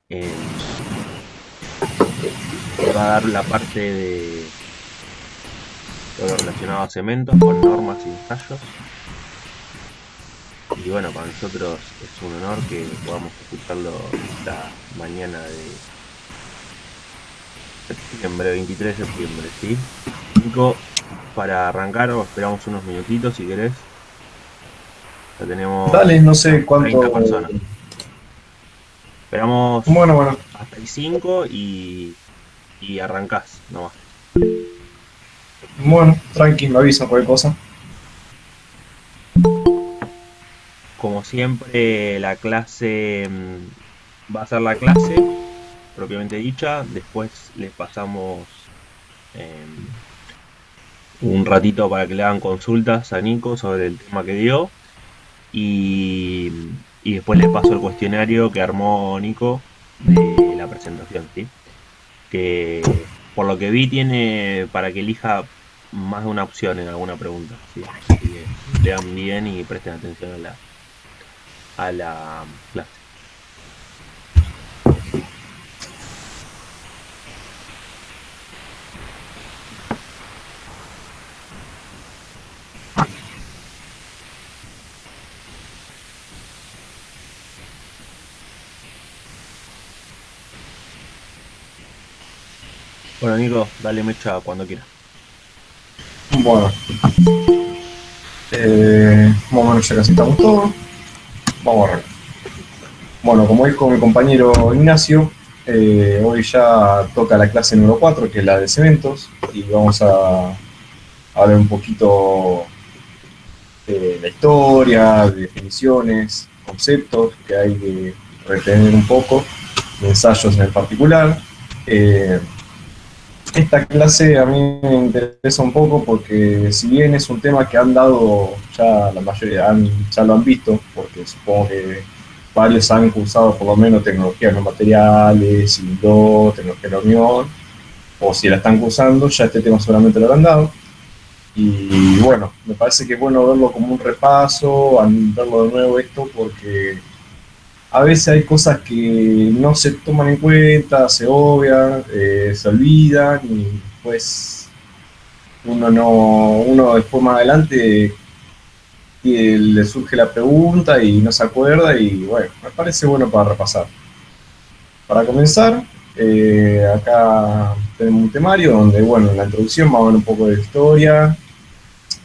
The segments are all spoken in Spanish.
te va a dar la parte de todo lo relacionado a cementos con normas y ensayos. Y bueno, para nosotros es un honor que podamos escucharlo esta mañana de septiembre, 23 de septiembre, ¿sí? Nico, para arrancar, esperamos unos minutitos si querés. Ya tenemos Dale, no sé 30 cuánto. personas. Esperamos Bueno, bueno, hasta el 5 y arrancás nomás. bueno, tranqui, me avisan cualquier cosa. Como siempre, la clase va a ser la clase propiamente dicha. Después les pasamos un ratito para que le hagan consultas a Nico sobre el tema que dio. Y, y después les paso el cuestionario que armó Nico de la presentación, ¿sí? Que por lo que vi tiene para que elija más de una opción en alguna pregunta, ¿sí? Así que lean bien y presten atención a la clase. Bueno, Nico, dale mecha cuando quieras. Bueno, más o menos ya casi estamos todos. Vamos a arrancar. Bueno, como dijo mi compañero Ignacio, hoy ya toca la clase número 4, que es la de cementos, y vamos a hablar un poquito de la historia, de definiciones, conceptos que hay que retener un poco, de ensayos en el particular. Eh, Esta clase a mí me interesa un poco porque si bien es un tema que han dado ya la mayoría, ya lo han visto, porque supongo que varios han cursado por lo menos tecnología no materiales, Indó, tecnología de la Unión, o si la están cursando, ya este tema seguramente lo habrán dado. Y bueno, me parece que es bueno verlo como un repaso, verlo de nuevo esto, porque a veces hay cosas que no se toman en cuenta, se obvian, se olvidan y pues uno después más adelante le surge la pregunta y no se acuerda y bueno, me parece bueno para repasar. Para comenzar, acá tenemos un temario donde, bueno, en la introducción vamos a ver un poco de historia,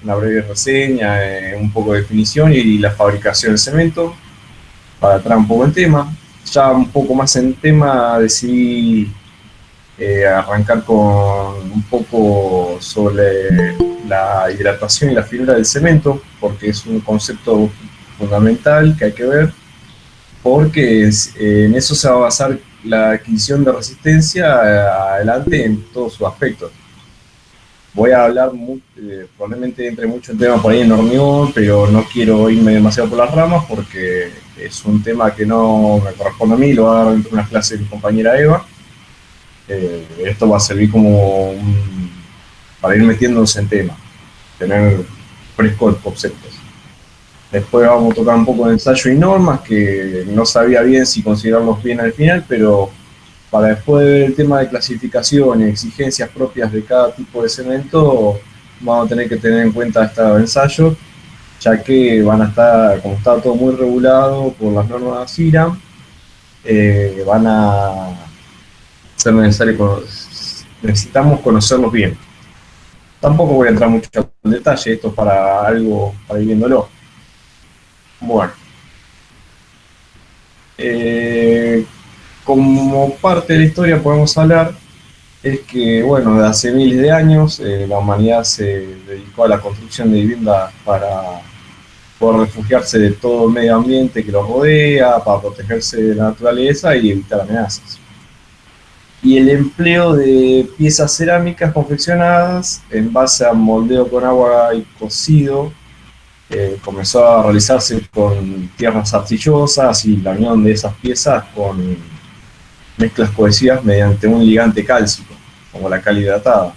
una breve reseña, un poco de definición y la fabricación del cemento, para entrar un poco en tema. Ya un poco más en tema decidí arrancar con un poco sobre la hidratación y la fibra del cemento, porque es un concepto fundamental que hay que ver, porque en eso se va a basar la adquisición de resistencia adelante en todos sus aspectos. Voy a hablar probablemente entre mucho en tema por ahí en hormigón, pero no quiero irme demasiado por las ramas porque es un tema que no me corresponde a mí, lo va a dar dentro de una clase de mi compañera Eva. Esto va a servir para ir metiéndose en tema, tener fresco el conceptos. Después vamos a tocar un poco de ensayo y normas, que no sabía bien si considerarlos bien al final, pero para después ver el tema de clasificación y exigencias propias de cada tipo de cemento, vamos a tener que tener en cuenta estos ensayos, ya que van a estar, como está todo muy regulado por las normas IRAM, van a ser necesarios, necesitamos conocerlos bien. Tampoco voy a entrar mucho en detalle, esto es para algo, para ir viéndolo. Bueno, eh, como parte de la historia podemos hablar es que, bueno, de hace miles de años la humanidad se dedicó a la construcción de viviendas para poder refugiarse de todo el medio ambiente que los rodea, para protegerse de la naturaleza y evitar amenazas. Y el empleo de piezas cerámicas confeccionadas en base a moldeo con agua y cocido comenzó a realizarse con tierras arcillosas y la unión de esas piezas con mezclas cohesivas mediante un ligante cálcico, como la cal hidratada,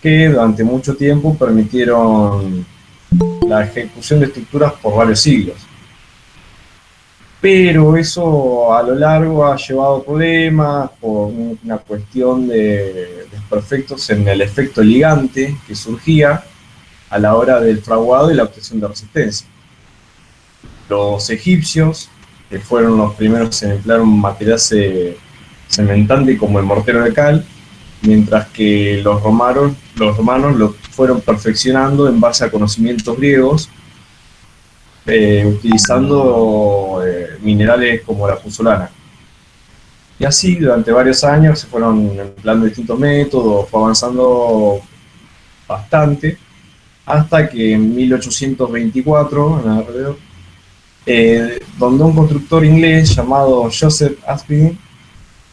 que durante mucho tiempo permitieron la ejecución de estructuras por varios siglos. pero eso a lo largo ha llevado problemas por una cuestión de desperfectos en el efecto ligante que surgía a la hora del fraguado y la obtención de resistencia. Los egipcios, que fueron los primeros en emplear un material cementante como el mortero de cal, mientras que los romanos lo fueron perfeccionando en base a conocimientos griegos, utilizando minerales como la puzzolana. Y así durante varios años se fueron empleando distintos métodos, fue avanzando bastante, hasta que en 1824, donde un constructor inglés llamado Joseph Aspdin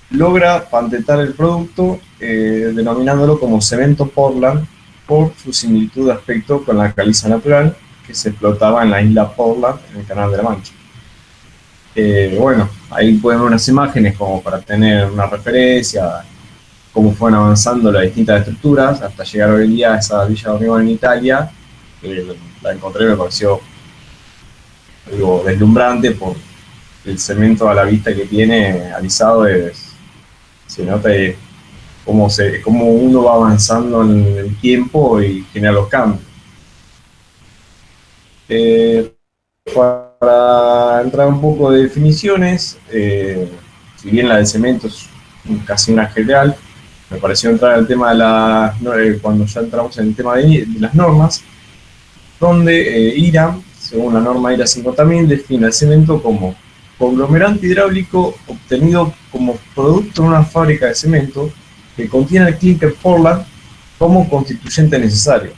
logra patentar el producto, denominándolo como cemento Portland por su similitud de aspecto con la caliza natural que se explotaba en la isla Portland, en el Canal de la Mancha. Bueno, ahí pueden ver unas imágenes como para tener una referencia, cómo fueron avanzando las distintas estructuras, hasta llegar hoy en día a esa villa de Hormigón en Italia. La encontré, me pareció algo deslumbrante por el cemento a la vista que tiene alisado. Se nota cómo uno va avanzando en el tiempo y genera los cambios. Para entrar un poco de definiciones, si bien la de cemento es casi una general, me pareció entrar al tema de cuando ya entramos en el tema de las normas, donde IRAM, según la norma IRA 50.000, define el cemento como conglomerante hidráulico obtenido como producto de una fábrica de cemento que contiene el clinker Portland como constituyente necesario.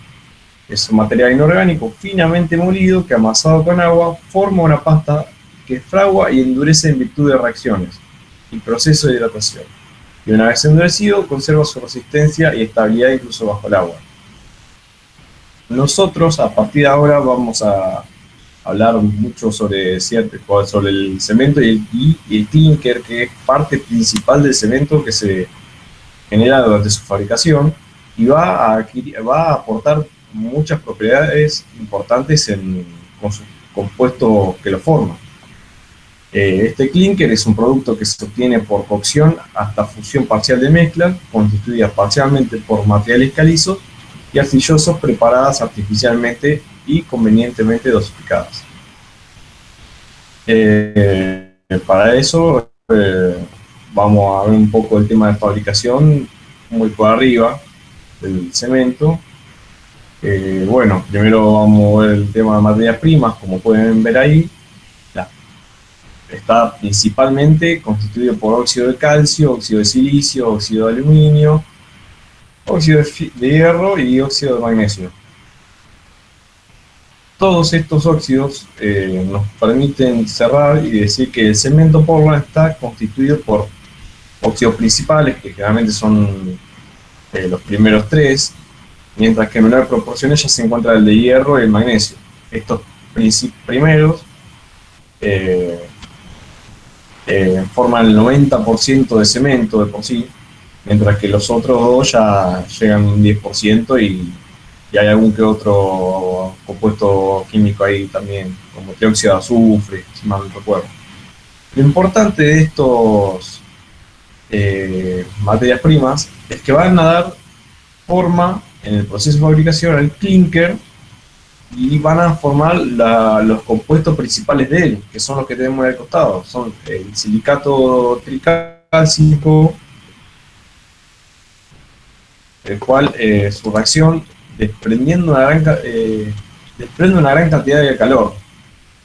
Es un material inorgánico finamente molido que, amasado con agua, forma una pasta que fragua y endurece en virtud de reacciones y proceso de hidratación. Y una vez endurecido, conserva su resistencia y estabilidad incluso bajo el agua. Nosotros, a partir de ahora, vamos a hablar mucho sobre el cemento y el clinker, que es parte principal del cemento que se genera durante su fabricación, y va a aportar muchas propiedades importantes con su compuesto que lo forma. Este clinker es un producto que se obtiene por cocción hasta fusión parcial de mezcla, constituida parcialmente por materiales calizos y arcillosos preparadas artificialmente y convenientemente dosificadas. Para eso vamos a ver un poco el tema de fabricación muy por arriba del cemento. Bueno, primero vamos a ver el tema de materias primas. Como pueden ver ahí, está principalmente constituido por óxido de calcio, óxido de silicio, óxido de aluminio, óxido de hierro y óxido de magnesio. Todos estos óxidos nos permiten cerrar y decir que el cemento Portland está constituido por óxidos principales, que generalmente son los primeros tres, mientras que en menor proporción ya se encuentra el de hierro y el magnesio. Estos primeros forman el 90% de cemento de por sí, mientras que los otros dos ya llegan a un 10% y hay algún que otro compuesto químico ahí también, como dióxido de azufre, si mal no recuerdo. Lo importante de estos materias primas es que van a dar forma en el proceso de fabricación al clinker y van a formar los compuestos principales de él, que son los que tenemos al costado. Son el silicato tricálcico, el cual su reacción desprende una gran cantidad de calor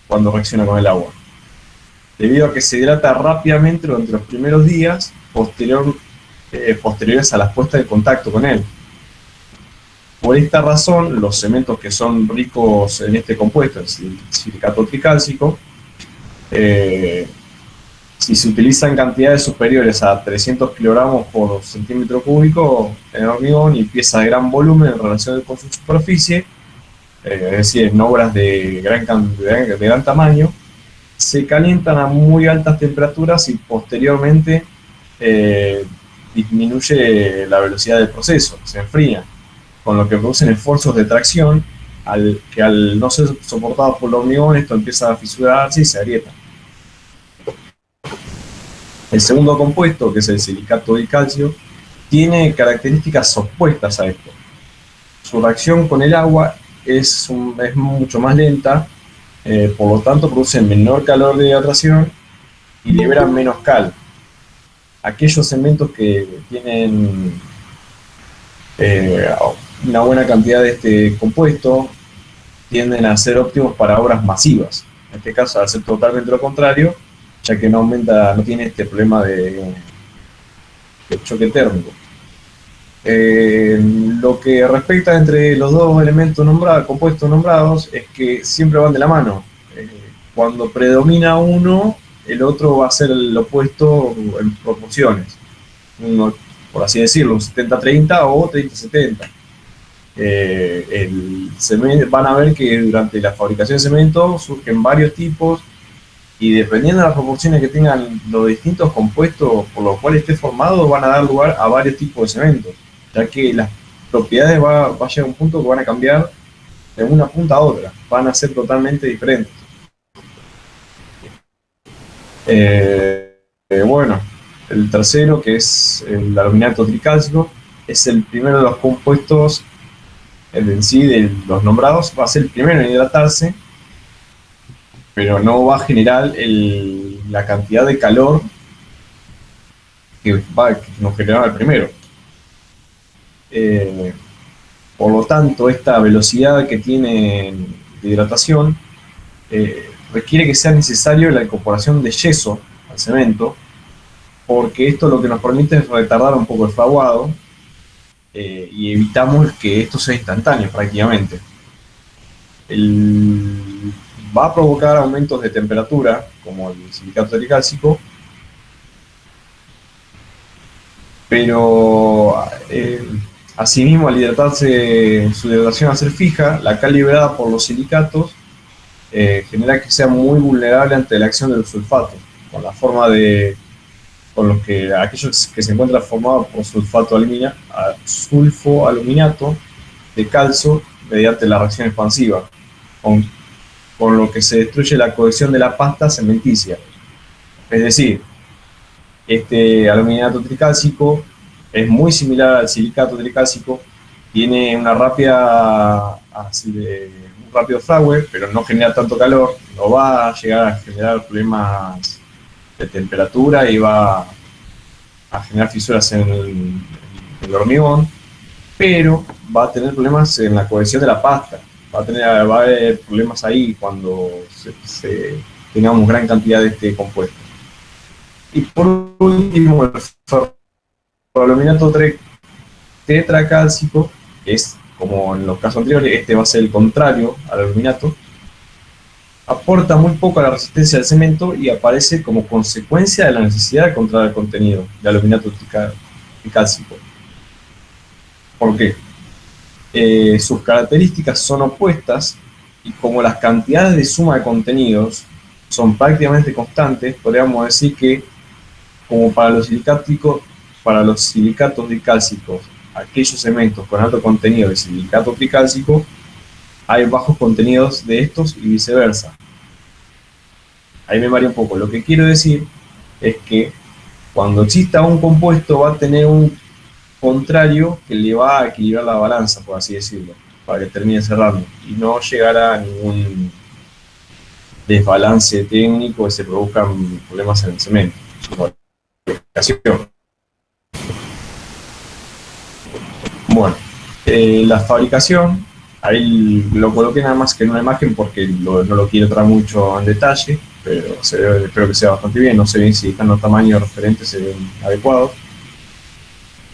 cuando reacciona con el agua, debido a que se hidrata rápidamente durante los primeros días posteriores a las puestas de contacto con él. Por esta razón, los cementos que son ricos en este compuesto, el silicato tricálcico, si se utilizan cantidades superiores a 300 kilogramos por centímetro cúbico en hormigón y piezas de gran volumen en relación con su superficie, es decir, en obras de gran tamaño, se calientan a muy altas temperaturas y posteriormente disminuye la velocidad del proceso, se enfría, con lo que producen esfuerzos de tracción que al no ser soportados por el hormigón, esto empieza a fisurarse y se agrieta. El segundo compuesto, que es el silicato de calcio, tiene características opuestas a esto. Su reacción con el agua es mucho más lenta, por lo tanto produce menor calor de hidratación y liberan menos cal. Aquellos cementos que tienen eh, una buena cantidad de este compuesto tienden a ser óptimos para obras masivas. En este caso, al ser totalmente lo contrario, ya que no tiene este problema de choque térmico. Lo que respecta entre los dos elementos nombrados, compuestos nombrados, es que siempre van de la mano. Cuando predomina uno, el otro va a ser el opuesto en proporciones. Uno, por así decirlo, un 70-30 o 30-70. Van a ver que durante la fabricación de cemento surgen varios tipos y dependiendo de las proporciones que tengan los distintos compuestos por los cuales esté formado, van a dar lugar a varios tipos de cementos, ya que las propiedades va a llegar a un punto que van a cambiar de una punta a otra, van a ser totalmente diferentes. Bueno, el tercero, que es el aluminato tricálcico, es el primero de los compuestos en sí, de los nombrados, va a ser el primero en hidratarse, pero no va a generar la cantidad de calor que nos generaba el primero. Por lo tanto, esta velocidad que tiene de hidratación requiere que sea necesario la incorporación de yeso al cemento, porque esto lo que nos permite es retardar un poco el fraguado y evitamos que esto sea instantáneo prácticamente. Va a provocar aumentos de temperatura, como el silicato tricálcico, pero asimismo, al hidratarse, su hidratación a ser fija, la cal liberada por los silicatos genera que sea muy vulnerable ante la acción del sulfato, con los que aquellos que se encuentran formados por sulfoaluminato de calcio mediante la reacción expansiva, con lo que se destruye la cohesión de la pasta cementicia. Es decir, este aluminato tricálcico es muy similar al silicato tricálcico, tiene un rápido fragüe, pero no genera tanto calor, no va a llegar a generar problemas de temperatura y va a generar fisuras en el hormigón, pero va a tener problemas en la cohesión de la pasta, va a haber problemas ahí cuando tengamos gran cantidad de este compuesto. Y por último, el ferroaluminato tetracálcico, que es como en los casos anteriores, este va a ser el contrario al aluminato, aporta muy poco a la resistencia del cemento y aparece como consecuencia de la necesidad de controlar el contenido de aluminato tricálcico. ¿Por qué? Sus características son opuestas y como las cantidades de suma de contenidos son prácticamente constantes, podríamos decir que como para los silicatos tricálcicos, aquellos cementos con alto contenido de silicato tricálcico, hay bajos contenidos de estos y viceversa. Ahí me varía un poco. Lo que quiero decir es que cuando exista un compuesto va a tener un contrario que le va a equilibrar la balanza, por así decirlo, para que termine cerrando y no llegará a ningún desbalance técnico y se produzcan problemas en el cemento. Bueno, la fabricación, ahí lo coloqué nada más que en una imagen porque no lo quiero entrar mucho en detalle, pero espero que sea bastante bien, no sé bien si están los tamaños referentes se ven adecuados.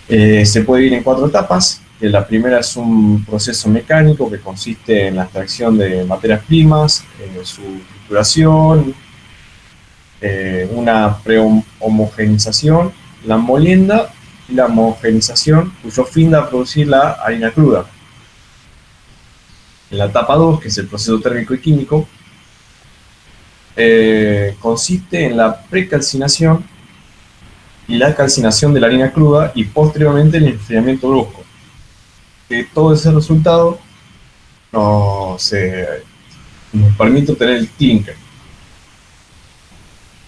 Se puede ir en 4 etapas. La primera es un proceso mecánico que consiste en la extracción de materias primas, su trituración, una prehomogenización, la molienda y la homogenización, cuyo fin da a producir la harina cruda. En la etapa 2, que es el proceso térmico y químico, consiste en la precalcinación y la calcinación de la harina cruda y posteriormente el enfriamiento brusco. Todo ese resultado nos permite obtener el clinker.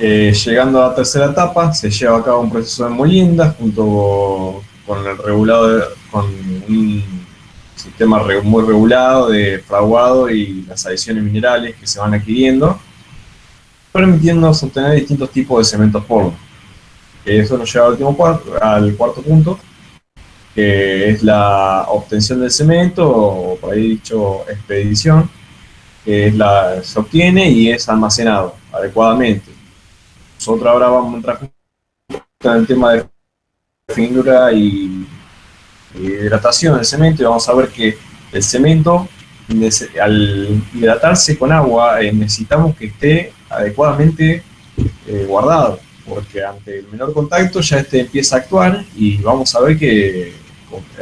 Llegando a la tercera etapa, se lleva a cabo un proceso de molienda junto con el regulado, con un sistema muy regulado de fraguado y las adiciones minerales que se van adquiriendo, permitiéndonos obtener distintos tipos de cementos polvo. Eso nos lleva al cuarto punto, que es la obtención del cemento, o por ahí dicho expedición, que se obtiene y es almacenado adecuadamente. Nosotros ahora vamos a entrar en el tema de finura y hidratación del cemento, y vamos a ver que el cemento, al hidratarse con agua, necesitamos que esté adecuadamente guardado, porque ante el menor contacto ya este empieza a actuar y vamos a ver que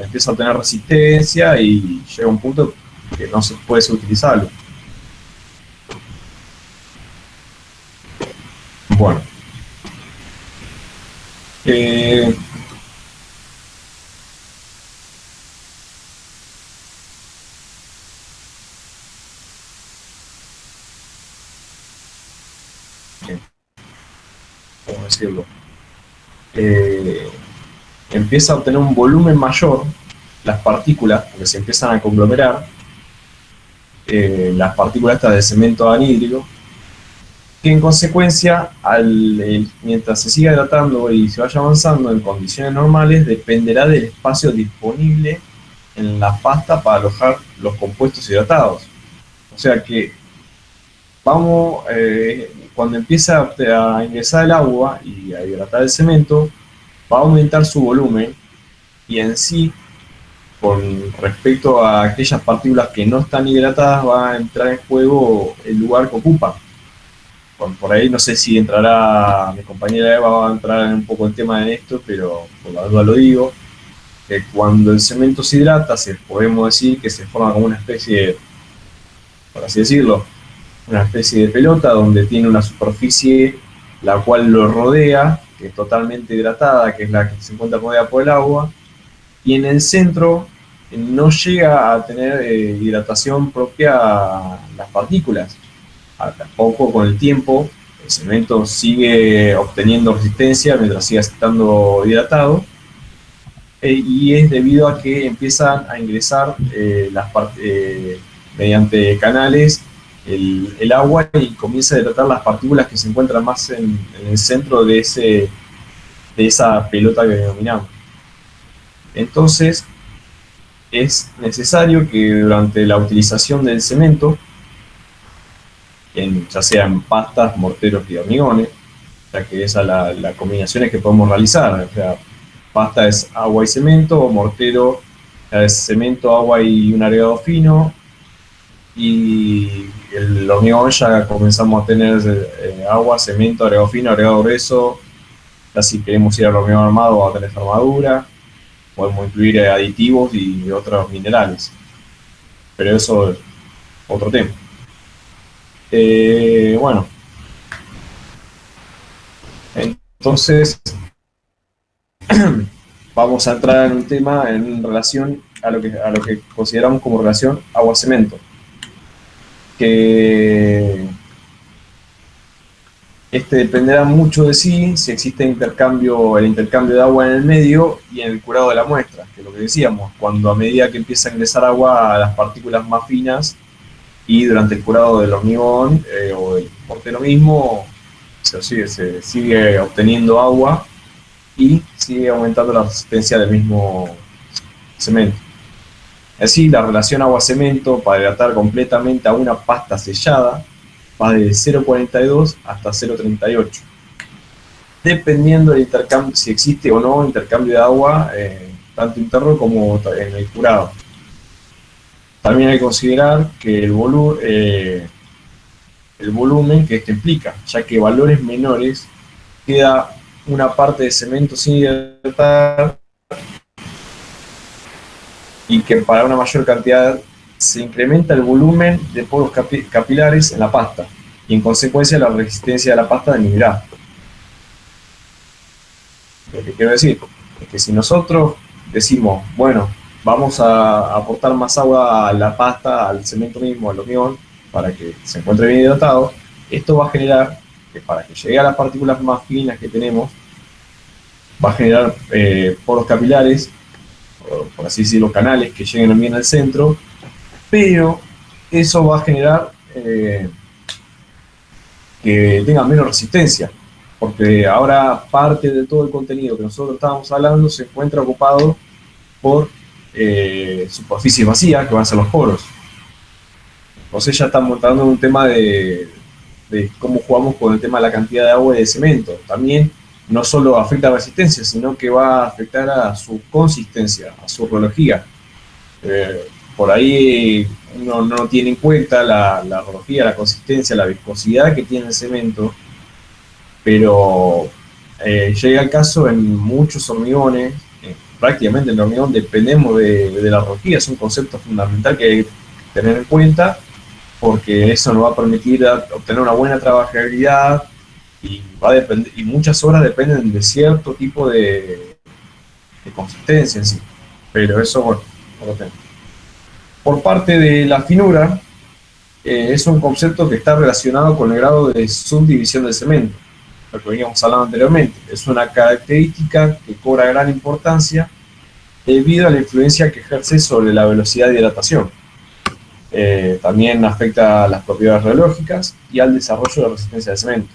empieza a tener resistencia y llega a un punto que no se puede ser utilizable. Bueno, ¿cómo decirlo? Empieza a obtener un volumen mayor las partículas, porque se empiezan a conglomerar las partículas estas de cemento anhídrico, que en consecuencia, mientras se siga hidratando y se vaya avanzando en condiciones normales, dependerá del espacio disponible en la pasta para alojar los compuestos hidratados. O sea que cuando empieza a ingresar el agua y a hidratar el cemento, va a aumentar su volumen, y en sí, con respecto a aquellas partículas que no están hidratadas, va a entrar en juego el lugar que ocupa. Por ahí no sé si entrará, mi compañera Eva va a entrar un poco en tema de esto, pero por la duda lo digo, que cuando el cemento se hidrata, podemos decir que se forma como una especie de, por así decirlo, una especie de pelota donde tiene una superficie la cual lo rodea, que es totalmente hidratada, que es la que se encuentra rodeada por el agua, y en el centro no llega a tener hidratación propia a las partículas. Tampoco con el tiempo el cemento sigue obteniendo resistencia mientras siga estando hidratado, y es debido a que empiezan a ingresar mediante canales el agua, y comienza a hidratar las partículas que se encuentran más en el centro de esa pelota que denominamos. Entonces es necesario que durante la utilización del cemento, ya sea en pastas, morteros y hormigones, ya que esa es la combinación que podemos realizar. O sea, pasta es agua y cemento, o mortero es cemento, agua y un agregado fino, y el hormigón ya comenzamos a tener agua, cemento, agregado fino, agregado grueso. Ya si queremos ir al hormigón armado, va a tener armadura, podemos incluir aditivos y otros minerales, pero eso es otro tema. Bueno, entonces vamos a entrar en un tema en relación a lo que consideramos como relación agua-cemento, que dependerá mucho de si existe el intercambio de agua en el medio y en el curado de la muestra, que es lo que decíamos, cuando a medida que empieza a ingresar agua a las partículas más finas, y durante el curado del hormigón o del mortero mismo, se sigue obteniendo agua y sigue aumentando la resistencia del mismo cemento. Así, la relación agua-cemento para hidratar completamente a una pasta sellada va de 0,42 hasta 0,38, dependiendo del intercambio, si existe o no intercambio de agua, tanto interno como en el curado. También hay que considerar que el volumen que esto implica, ya que valores menores queda una parte de cemento sin hidratar, y que para una mayor cantidad se incrementa el volumen de poros capilares en la pasta, y en consecuencia la resistencia de la pasta disminuirá. Lo que quiero decir es que si nosotros decimos, bueno, vamos a aportar más agua a la pasta, al cemento mismo, al hormigón, para que se encuentre bien hidratado, esto va a generar que para que llegue a las partículas más finas que tenemos, va a generar poros capilares, o por así decirlo, canales que lleguen bien al centro, pero eso va a generar que tenga menos resistencia, porque ahora parte de todo el contenido que nosotros estábamos hablando se encuentra ocupado por superficies vacías, que van a ser los poros. Entonces ya estamos entrando en un tema de cómo jugamos con el tema de la cantidad de agua y de cemento. También no solo afecta a la resistencia, sino que va a afectar a su consistencia, a su reología. Por ahí uno no tiene en cuenta la reología, la consistencia, la viscosidad que tiene el cemento, pero llega el caso en muchos hormigones, prácticamente en el hormigón dependemos de la reología, es un concepto fundamental que hay que tener en cuenta, porque eso nos va a permitir obtener una buena trabajabilidad y, y muchas obras dependen de cierto tipo de consistencia en sí. Pero eso, bueno, no lo tengo. Por parte de la finura, es un concepto que está relacionado con el grado de subdivisión del cemento, lo que veníamos hablando anteriormente. Es una característica que cobra gran importancia debido a la influencia que ejerce sobre la velocidad de hidratación. También afecta a las propiedades reológicas y al desarrollo de resistencia del cemento.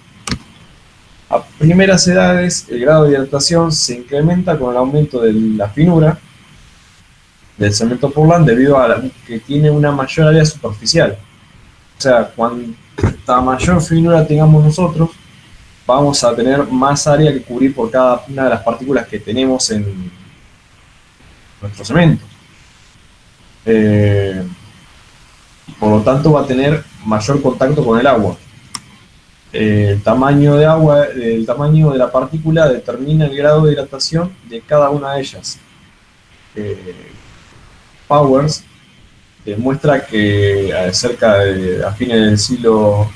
A primeras edades, el grado de hidratación se incrementa con el aumento de la finura del cemento Portland debido a que tiene una mayor área superficial. O sea, cuanta mayor finura tengamos nosotros, vamos a tener más área que cubrir por cada una de las partículas que tenemos en nuestro cemento. Por lo tanto, va a tener mayor contacto con el agua. El tamaño de la partícula determina el grado de hidratación de cada una de ellas. Powers demuestra que a fines del siglo,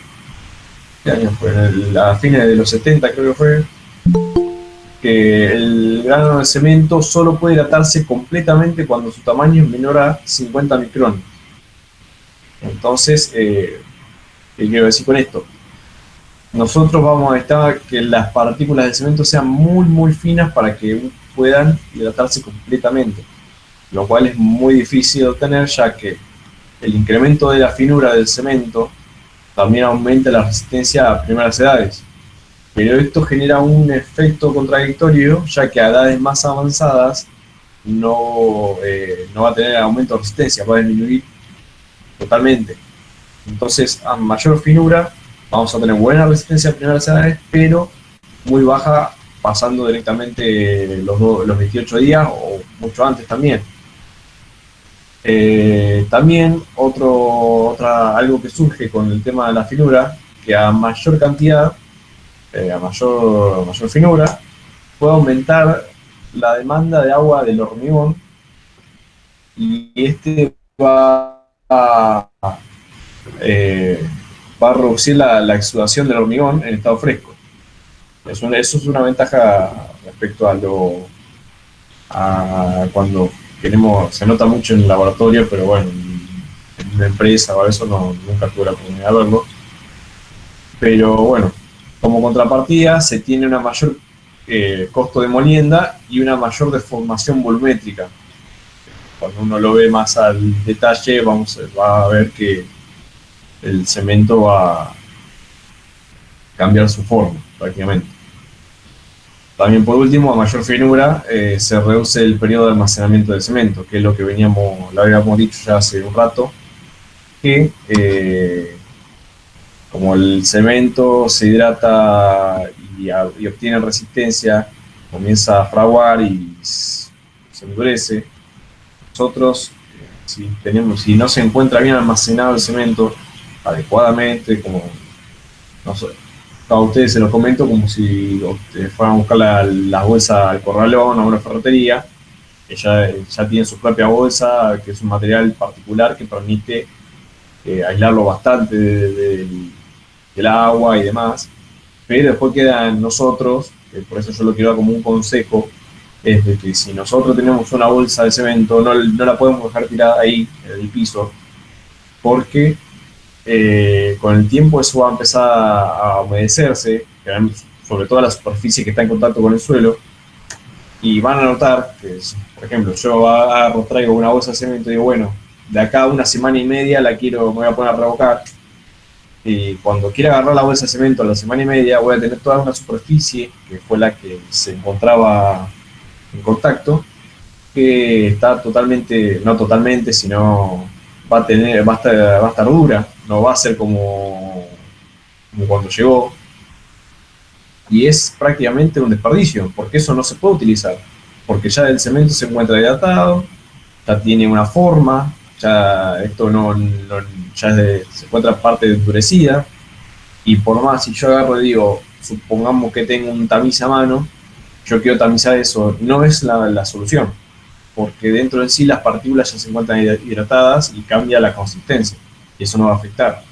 ¿qué año fue? A fines de los 70 creo que fue, que el grano de cemento solo puede hidratarse completamente cuando su tamaño es menor a 50 micrones. Entonces, ¿qué quiero decir con esto? Nosotros vamos a necesitar que las partículas de cemento sean muy finas para que puedan hidratarse completamente, lo cual es muy difícil de obtener, ya que el incremento de la finura del cemento también aumenta la resistencia a primeras edades. Pero esto genera un efecto contradictorio, ya que a edades más avanzadas no va a tener aumento de resistencia, va a disminuir totalmente. Entonces, a mayor finura vamos a tener buena resistencia a primeras edades, pero muy baja pasando directamente los 28 días o mucho antes también. También algo que surge con el tema de la finura, que a mayor cantidad, a mayor finura, puede aumentar la demanda de agua del hormigón y este va a reducir la exudación del hormigón en estado fresco. Eso es una ventaja respecto a cuando se nota mucho en el laboratorio, pero bueno, en una empresa o eso nunca tuve la oportunidad de verlo. Pero bueno, como contrapartida se tiene una mayor costo de molienda y una mayor deformación volumétrica. Cuando uno lo ve más al detalle, va a ver que el cemento va a cambiar su forma prácticamente. También por último, a mayor finura se reduce el periodo de almacenamiento del cemento, que es lo que lo habíamos dicho ya hace un rato, que como el cemento se hidrata y obtiene resistencia, comienza a fraguar y se endurece. Nosotros, si no se encuentra bien almacenado el cemento adecuadamente, como no sé, a ustedes se los comento como si fueran a buscar las bolsas al corralón o a una ferretería, que ya tiene su propia bolsa, que es un material particular que permite aislarlo bastante del agua y demás, pero después queda en nosotros, por eso yo lo quiero dar como un consejo, es de que si nosotros tenemos una bolsa de cemento, no la podemos dejar tirada ahí en el piso, porque con el tiempo eso va a empezar a humedecerse, sobre todo la superficie que está en contacto con el suelo, y van a notar que, por ejemplo, yo agarro, traigo una bolsa de cemento y digo, bueno, de acá a una semana y media me voy a poner a revocar, y cuando quiera agarrar la bolsa de cemento a la semana y media voy a tener toda una superficie, que fue la que se encontraba en contacto, que está totalmente, no totalmente, sino va a estar dura, no va a ser como cuando llegó, y es prácticamente un desperdicio, porque eso no se puede utilizar, porque ya el cemento se encuentra hidratado, ya tiene una forma, ya esto se encuentra parte endurecida, y por más si yo agarro y digo, supongamos que tengo un tamiz a mano, yo quiero tamizar eso, no es la solución, porque dentro de sí las partículas ya se encuentran hidratadas y cambia la consistencia, y eso no va a afectar.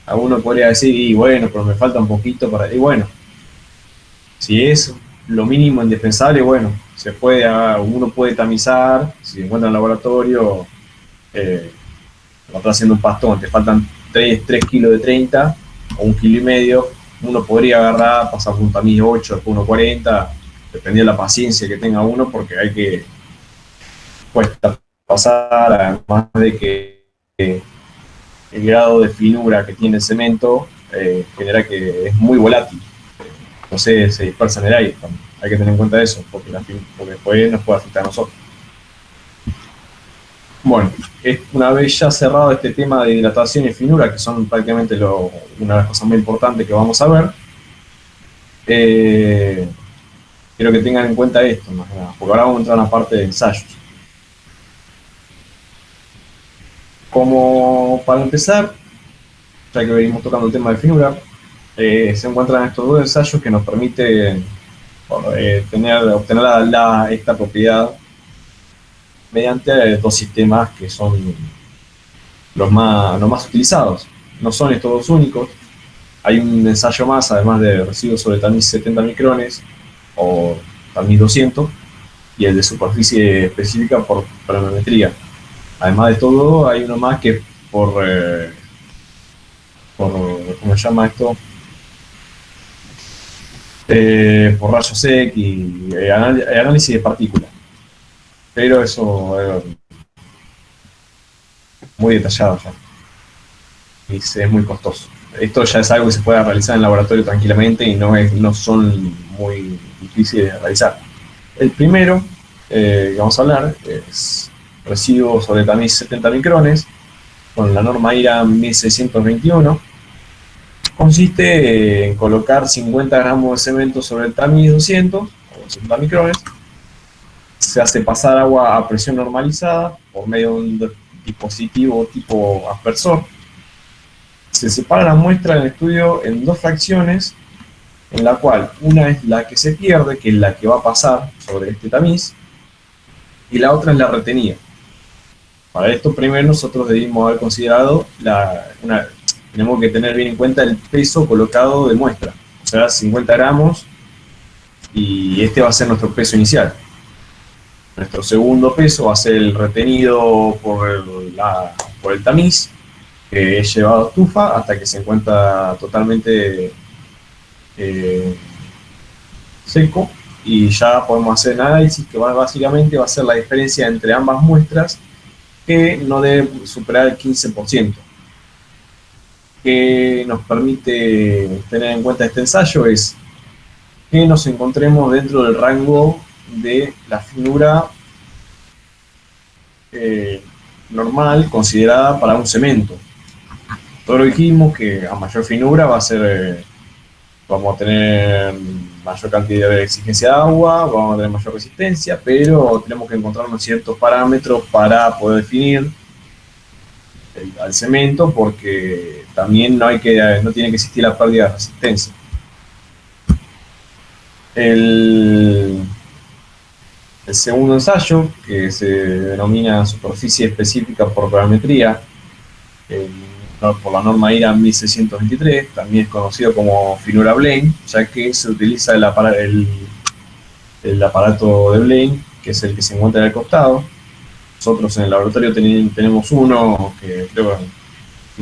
Alguno podría decir, y bueno, pero me falta un poquito para... Y bueno, si es lo mínimo indispensable, bueno, uno puede tamizar, si se encuentra en el laboratorio, lo está haciendo un pastón, te faltan 3 kilos de 30 o 1,5 kg, uno podría agarrar, pasar por un tamiz 8, después 1,40, dependiendo de la paciencia que tenga uno, porque cuesta pasar, además de que el grado de finura que tiene el cemento genera que es muy volátil, entonces se dispersa en el aire. Hay que tener en cuenta eso, porque después nos puede afectar a nosotros. Bueno, una vez ya cerrado este tema de hidratación y finura, que son prácticamente una de las cosas muy importantes que vamos a ver, quiero que tengan en cuenta esto, más que nada, porque ahora vamos a entrar en la parte de ensayos. Como para empezar, ya que venimos tocando el tema de finura, se encuentran estos dos ensayos que nos permiten obtener esta propiedad mediante dos sistemas que son los más utilizados. No son estos dos únicos. Hay un ensayo más, además de residuos sobre tamiz 70 micrones o tamiz 200, y el de superficie específica por granulometría. Además de todo, hay uno más que por ¿cómo se llama esto? Por rayos X y análisis de partículas. Pero eso es muy detallado ya. Y es muy costoso. Esto ya es algo que se puede realizar en el laboratorio tranquilamente y no son muy difíciles de realizar. El primero que vamos a hablar es residuo sobre tamiz 70 micrones con la norma IRA 1621. Consiste en colocar 50 gramos de cemento sobre el tamiz 200 o 70 micrones. Se hace pasar agua a presión normalizada por medio de un dispositivo tipo aspersor. Se separa la muestra del estudio en dos fracciones, en la cual una es la que se pierde, que es la que va a pasar sobre este tamiz, y la otra es la retenida. Para esto primero nosotros debimos haber considerado tenemos que tener bien en cuenta el peso colocado de muestra, o sea, 50 gramos, y este va a ser nuestro peso inicial. Nuestro segundo peso va a ser el retenido por el tamiz, que es llevado a estufa hasta que se encuentra totalmente seco, y ya podemos hacer el análisis que básicamente va a ser la diferencia entre ambas muestras, que no debe superar el 15%. Que nos permite tener en cuenta este ensayo es que nos encontremos dentro del rango de la finura normal considerada para un cemento. Todos dijimos que a mayor finura vamos a tener mayor cantidad de exigencia de agua, vamos a tener mayor resistencia, pero tenemos que encontrar unos ciertos parámetros para poder definir al cemento, porque también no tiene que existir la pérdida de resistencia. El segundo ensayo, que se denomina superficie específica por granulometría, por la norma IRA 1623, también es conocido como finura Blaine, ya que se utiliza el aparato de Blaine, que es el que se encuentra al costado. Nosotros en el laboratorio tenemos uno que creo que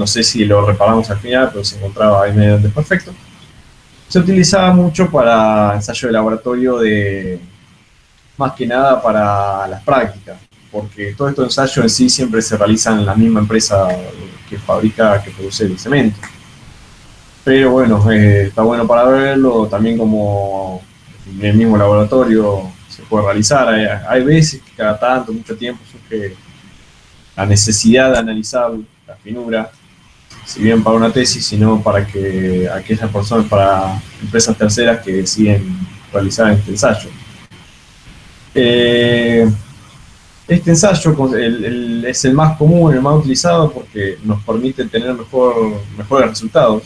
no sé si lo reparamos al final, pero se encontraba ahí medio desperfecto. Se utilizaba mucho para ensayo de laboratorio más que nada para las prácticas, porque todos estos ensayos en sí siempre se realizan en la misma empresa que produce el cemento. Pero bueno, está bueno para verlo, también como en el mismo laboratorio se puede realizar. Hay veces que cada tanto, mucho tiempo, surge la necesidad de analizar la finura, si bien para una tesis, sino para que aquellas personas, para empresas terceras que deciden realizar este ensayo. Eh, este ensayo es el más común, el más utilizado, porque nos permite tener mejores resultados.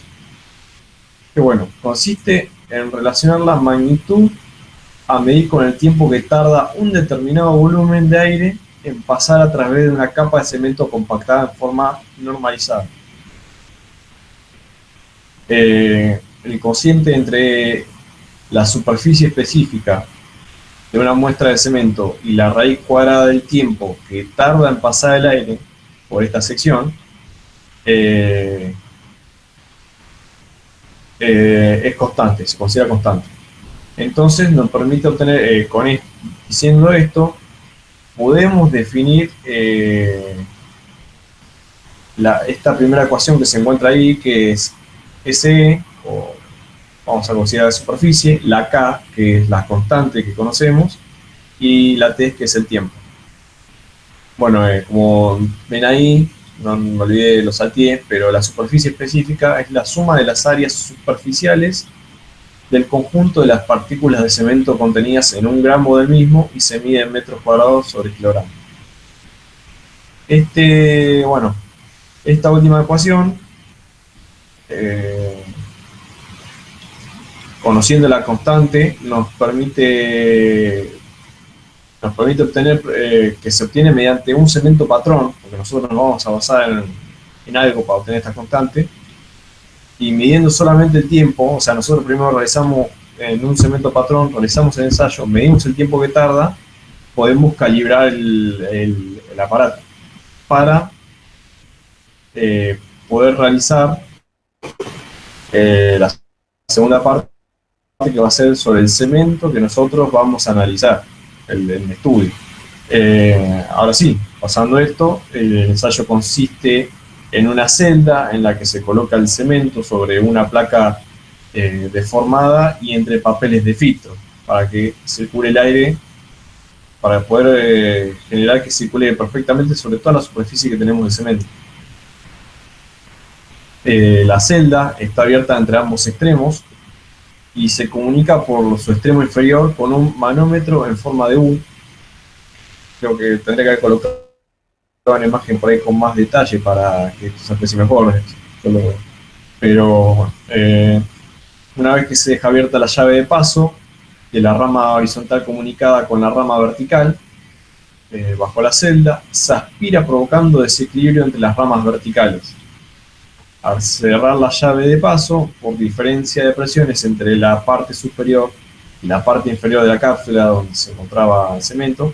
Que bueno, consiste en relacionar la magnitud a medir con el tiempo que tarda un determinado volumen de aire en pasar a través de una capa de cemento compactada en forma normalizada. El cociente entre la superficie específica de una muestra de cemento y la raíz cuadrada del tiempo que tarda en pasar el aire por esta sección es constante, se considera constante. Entonces nos permite obtener, diciendo esto, podemos definir esta primera ecuación que se encuentra ahí, que es SE, o vamos a considerar la superficie, la K, que es la constante que conocemos, y la T, que es el tiempo. Bueno, como ven ahí, no me olvidé, lo salteé, pero la superficie específica es la suma de las áreas superficiales del conjunto de las partículas de cemento contenidas en un gramo del mismo y se mide en metros cuadrados sobre kilogramo. Bueno, esta última ecuación, conociendo la constante, nos permite obtener que se obtiene mediante un cemento patrón, porque nosotros nos vamos a basar en algo para obtener esta constante, y midiendo solamente el tiempo, o sea, nosotros primero realizamos en un cemento patrón, realizamos el ensayo, medimos el tiempo que tarda, podemos calibrar el aparato para poder realizar la segunda parte, que va a ser sobre el cemento que nosotros vamos a analizar, el estudio. Ahora sí, pasando esto, el ensayo consiste en una celda en la que se coloca el cemento sobre una placa deformada y entre papeles de filtro para que circule el aire, para poder generar que circule perfectamente sobre toda la superficie que tenemos de cemento. La celda está abierta entre ambos extremos y se comunica por su extremo inferior con un manómetro en forma de U. Creo que tendría que haber colocado una imagen por ahí con más detalle para que esto se aprecie mejor. Pero una vez que se deja abierta la llave de paso de la rama horizontal comunicada con la rama vertical, bajo la celda, se aspira provocando desequilibrio entre las ramas verticales. Al cerrar la llave de paso, por diferencia de presiones entre la parte superior y la parte inferior de la cápsula donde se encontraba el cemento,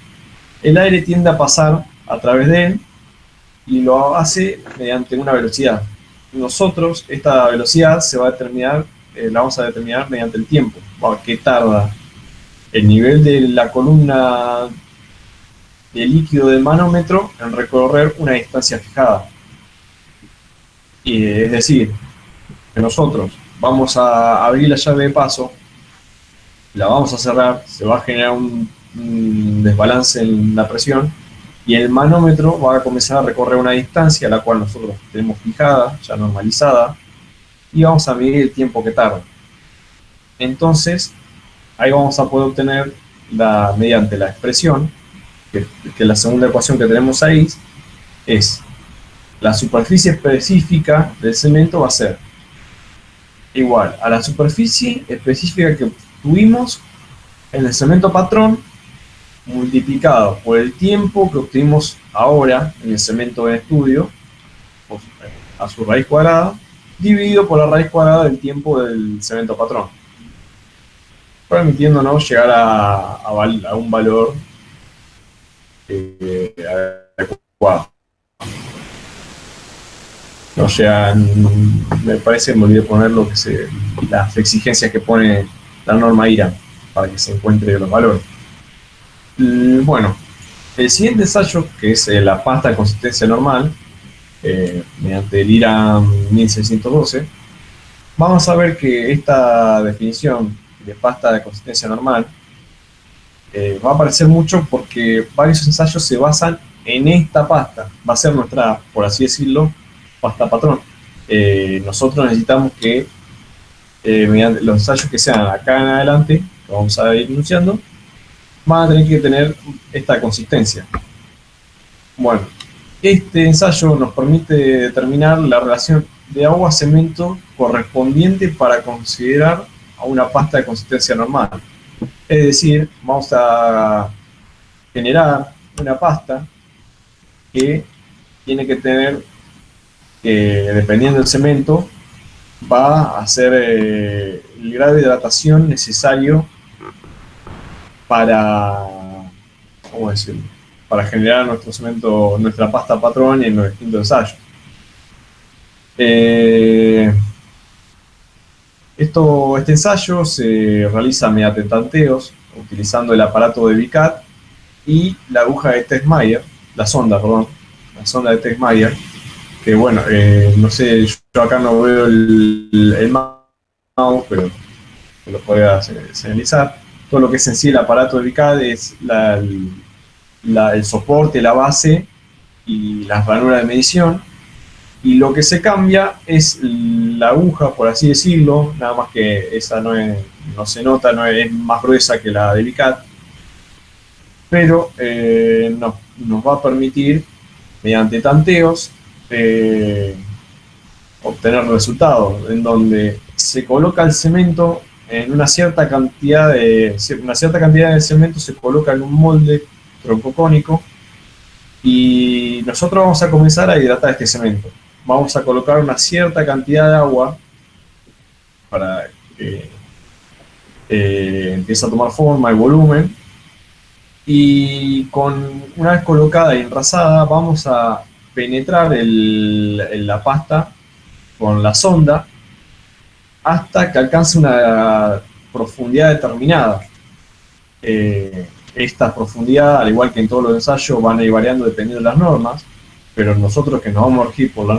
el aire tiende a pasar a través de él y lo hace mediante una velocidad. Nosotros esta velocidad se va a determinar, la vamos a determinar mediante el tiempo, que tarda el nivel de la columna de líquido del manómetro en recorrer una distancia fijada. Es decir, que nosotros vamos a abrir la llave de paso, la vamos a cerrar, se va a generar un desbalance en la presión y el manómetro va a comenzar a recorrer una distancia a la cual nosotros tenemos fijada, ya normalizada, y vamos a medir el tiempo que tarda. Entonces, ahí vamos a poder obtener mediante la expresión, que la segunda ecuación que tenemos ahí es la superficie específica del cemento va a ser igual a la superficie específica que obtuvimos en el cemento patrón multiplicado por el tiempo que obtuvimos ahora en el cemento en estudio a su raíz cuadrada dividido por la raíz cuadrada del tiempo del cemento patrón, permitiéndonos llegar a un valor adecuado. O sea, me parece que me olvidé poner las exigencias que pone la norma IRAM para que se encuentre los valores. Bueno, el siguiente ensayo, que es la pasta de consistencia normal, mediante el IRAM 1612, vamos a ver que esta definición de pasta de consistencia normal va a aparecer mucho porque varios ensayos se basan en esta pasta. Va a ser nuestra, por así decirlo, pasta patrón. Nosotros necesitamos que, mediante los ensayos que sean acá en adelante, que vamos a ir enunciando, van a tener que tener esta consistencia. Bueno, este ensayo nos permite determinar la relación de agua-cemento correspondiente para considerar a una pasta de consistencia normal. Es decir, vamos a generar una pasta que tiene que tener, dependiendo del cemento, va a ser el grado de hidratación necesario para, ¿cómo decirlo?, para generar nuestro cemento, nuestra pasta patrón en los distintos ensayos. Este ensayo se realiza mediante tanteos, utilizando el aparato de Vicat y la aguja de Test-Mayer, la sonda de Test-Mayer, que bueno, no sé, yo acá no veo el mouse, pero lo podría señalizar. Todo lo que es en sí el aparato de Vicat es el soporte, la base y las ranuras de medición. Y lo que se cambia es la aguja, por así decirlo, nada más que esa no se nota, no es más gruesa que la de Vicat, pero nos va a permitir, mediante tanteos, obtener resultados, en donde se coloca el cemento en una cierta cantidad de cemento se coloca en un molde troncocónico y nosotros vamos a comenzar a hidratar este cemento. Vamos a colocar una cierta cantidad de agua para que empiece a tomar forma y volumen, y una vez colocada y enrasada vamos a penetrar la pasta con la sonda hasta que alcance una profundidad determinada. Esta profundidad, al igual que en todos los ensayos, van a ir variando dependiendo de las normas, pero nosotros que nos vamos a regir por las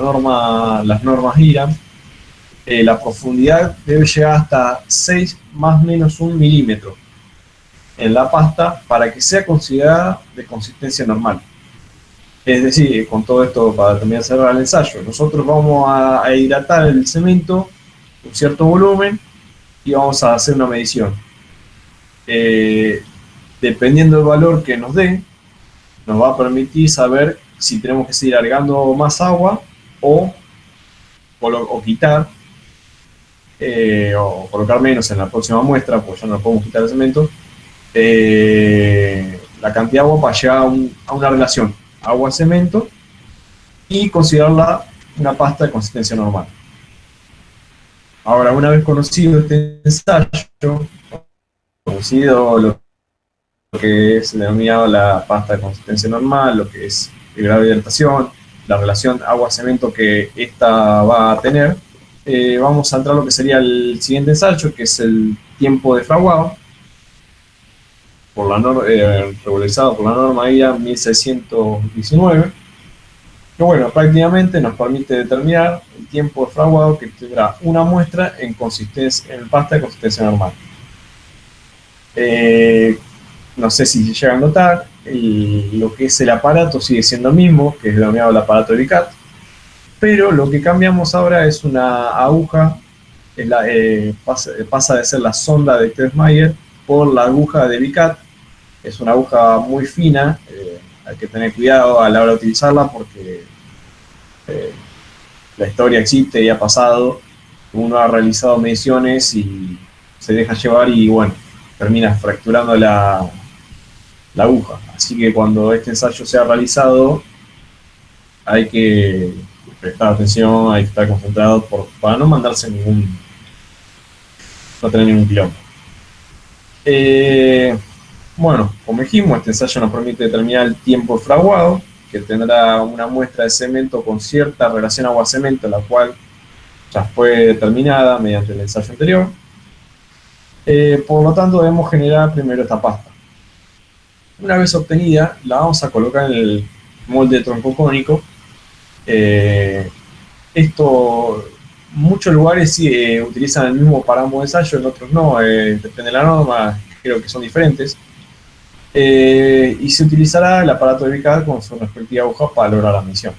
normas IRAM, la profundidad debe llegar hasta 6 más o menos 1 milímetro en la pasta para que sea considerada de consistencia normal. Es decir, con todo esto, para terminar de cerrar el ensayo, nosotros vamos a hidratar el cemento un cierto volumen y vamos a hacer una medición. Dependiendo del valor que nos dé, nos va a permitir saber si tenemos que seguir agregando más agua o quitar o colocar menos en la próxima muestra, pues ya no podemos quitar el cemento, la cantidad de agua para llegar a una relación agua-cemento y considerarla una pasta de consistencia normal. Ahora, una vez conocido este ensayo, conocido lo que es denominado la pasta de consistencia normal, lo que es el grado de hidratación, la relación agua-cemento que esta va a tener, vamos a entrar a lo que sería el siguiente ensayo, que es el tiempo de fraguado, regularizado por la norma IRA 1619, que bueno, prácticamente nos permite determinar el tiempo de fraguado que tendrá una muestra en pasta de consistencia normal. No sé si se llega a notar, lo que es el aparato sigue siendo el mismo, que es denominado el aparato de Vicat, pero lo que cambiamos ahora es una aguja, pasa de ser la sonda de Test-Mayer por la aguja de Vicat. Es una aguja muy fina, hay que tener cuidado a la hora de utilizarla porque la historia existe y ha pasado, uno ha realizado mediciones y se deja llevar y bueno, termina fracturando la aguja. Así que cuando este ensayo sea realizado hay que prestar atención, hay que estar concentrado para no mandarse no tener ningún quilombo. Bueno, como dijimos, este ensayo nos permite determinar el tiempo de fraguado, que tendrá una muestra de cemento con cierta relación agua-cemento, la cual ya fue determinada mediante el ensayo anterior. Por lo tanto, debemos generar primero esta pasta. Una vez obtenida, la vamos a colocar en el molde troncocónico. Esto, muchos lugares sí utilizan el mismo páramo de ensayo, en otros no, depende de la norma, creo que son diferentes. Y se utilizará el aparato de BICAD con su respectiva aguja para lograr la medición.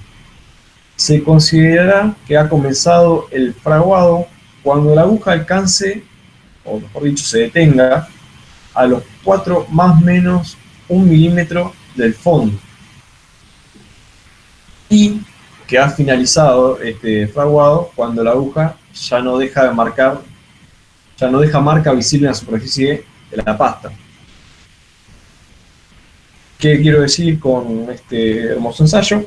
Se considerará que ha comenzado el fraguado cuando la aguja alcance, o mejor dicho, se detenga a los 4 más o menos 1 milímetro del fondo, y que ha finalizado este fraguado cuando la aguja ya no deja de marcar, ya no deja marca visible en la superficie de la pasta. ¿Qué quiero decir con este hermoso ensayo?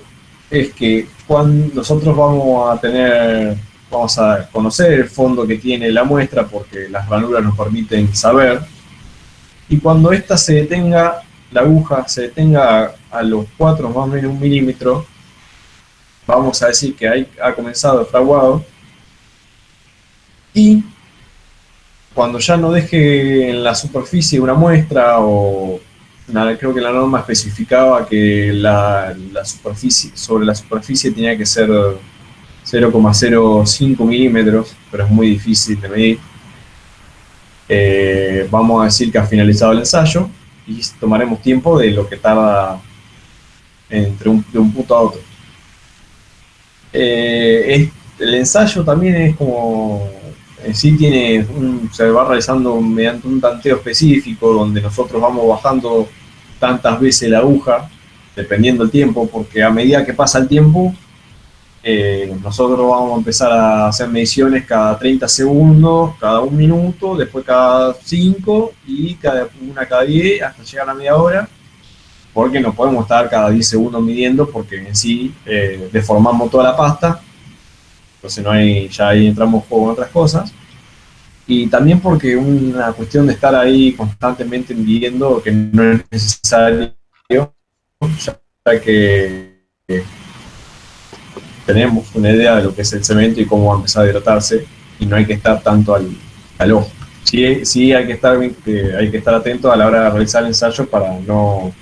Es que cuando nosotros vamos a conocer el fondo que tiene la muestra, porque las ranuras nos permiten saber, y cuando esta se detenga, la aguja se detenga a los 4 más o menos 1 milímetro, vamos a decir que ha comenzado el fraguado, y cuando ya no deje en la superficie una muestra, o creo que la norma especificaba que la superficie, sobre la superficie tenía que ser 0,05 milímetros, pero es muy difícil de medir. Vamos a decir que ha finalizado el ensayo y tomaremos tiempo de lo que tarda de un punto a otro. El ensayo también es como, en sí se va realizando mediante un tanteo específico, donde nosotros vamos bajando tantas veces la aguja, dependiendo del tiempo, porque a medida que pasa el tiempo, nosotros vamos a empezar a hacer mediciones cada 30 segundos, cada 1 minuto, después cada 5 y cada 10 hasta llegar a media hora, porque no podemos estar cada 10 segundos midiendo, porque en sí deformamos toda la pasta, entonces ya ahí entramos con otras cosas. Y también porque una cuestión de estar ahí constantemente midiendo, que no es necesario, ya que tenemos una idea de lo que es el cemento y cómo va a empezar a hidratarse, y no hay que estar tanto al ojo. Sí hay que estar atento a la hora de realizar el ensayo para no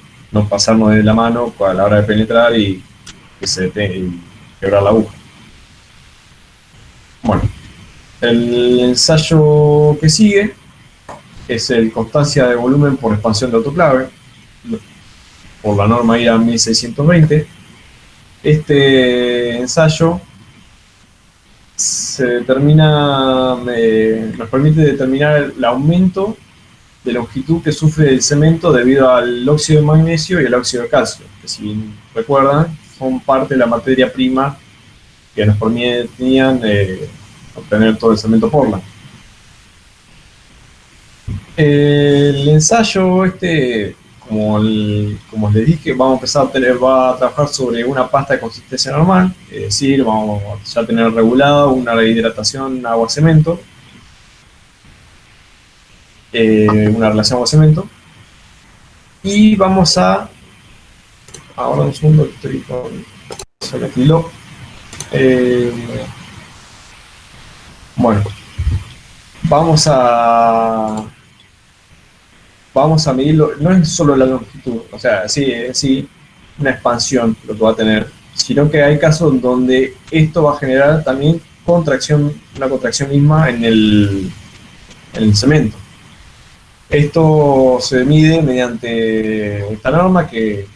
pasarnos de la mano a la hora de penetrar y quebrar la aguja. Bueno, el ensayo que sigue es el constancia de volumen por expansión de autoclave, por la norma IRA 1620. Este ensayo nos permite determinar el aumento de longitud que sufre el cemento debido al óxido de magnesio y el óxido de calcio, que, si recuerdan, son parte de la materia prima que nos permitían obtener todo el cemento Portland. El ensayo como les dije, va a trabajar sobre una pasta de consistencia normal, es decir, vamos a ya tener regulada una hidratación agua-cemento, una relación agua-cemento, y vamos a, ahora un segundo, estoy con el estilo. Bueno, vamos a medirlo, no es solo la longitud, o sea, sí, una expansión lo que va a tener, sino que hay casos donde esto va a generar también una contracción misma en el cemento. Esto se mide mediante esta norma, que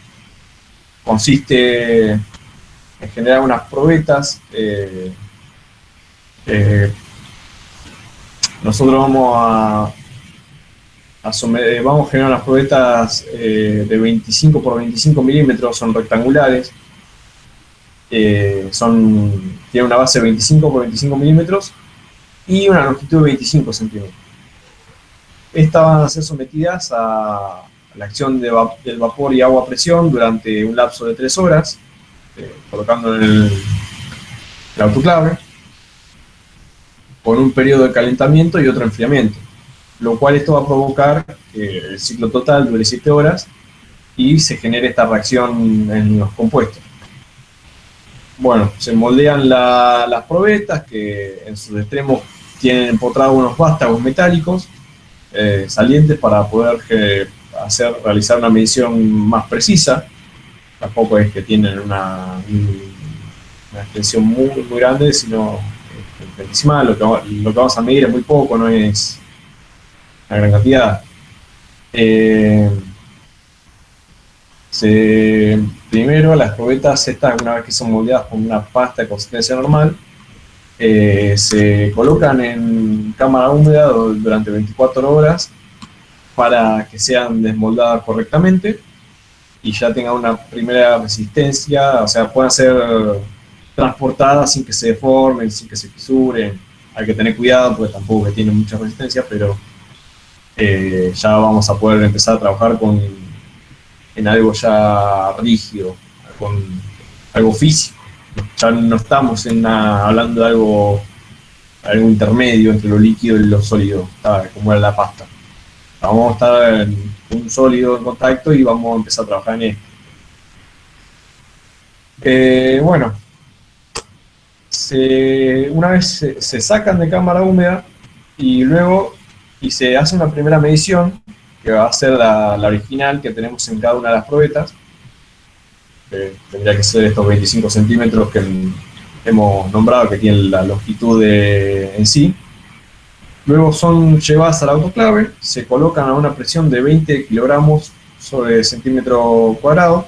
consiste en generar unas probetas. Nosotros vamos a generar unas probetas de 25 por 25 milímetros, son rectangulares, tienen una base de 25 por 25 milímetros y una longitud de 25 centímetros. Estas van a ser sometidas a la acción del vapor y agua a presión durante un lapso de 3 horas, colocando en el autoclave, con un periodo de calentamiento y otro enfriamiento, lo cual esto va a provocar que el ciclo total dure 7 horas y se genere esta reacción en los compuestos. Bueno, se moldean las probetas, que en sus extremos tienen empotrados unos vástagos metálicos salientes para poder realizar una medición más precisa. Tampoco es que tienen una extensión muy grande, sino encima lo que vamos a medir es muy poco, no es una gran cantidad. Primero las probetas estas, una vez que son moldeadas con una pasta de consistencia normal, se colocan en cámara húmeda durante 24 horas para que sean desmoldadas correctamente y ya tengan una primera resistencia, o sea, puedan ser transportadas sin que se deformen, sin que se fisuren. Hay que tener cuidado porque tampoco que tienen mucha resistencia, pero ya vamos a poder empezar a trabajar en algo ya rígido, con algo físico. Ya no estamos hablando de algo intermedio entre lo líquido y lo sólido, como era la pasta. Vamos a estar en un sólido en contacto y vamos a empezar a trabajar en esto. Bueno, una vez se sacan de cámara húmeda y luego se hace una primera medición, que va a ser la original que tenemos en cada una de las probetas. Tendría que ser estos 25 centímetros que hemos nombrado, que tienen la longitud en sí. Luego son llevadas al autoclave, se colocan a una presión de 20 kilogramos sobre centímetro cuadrado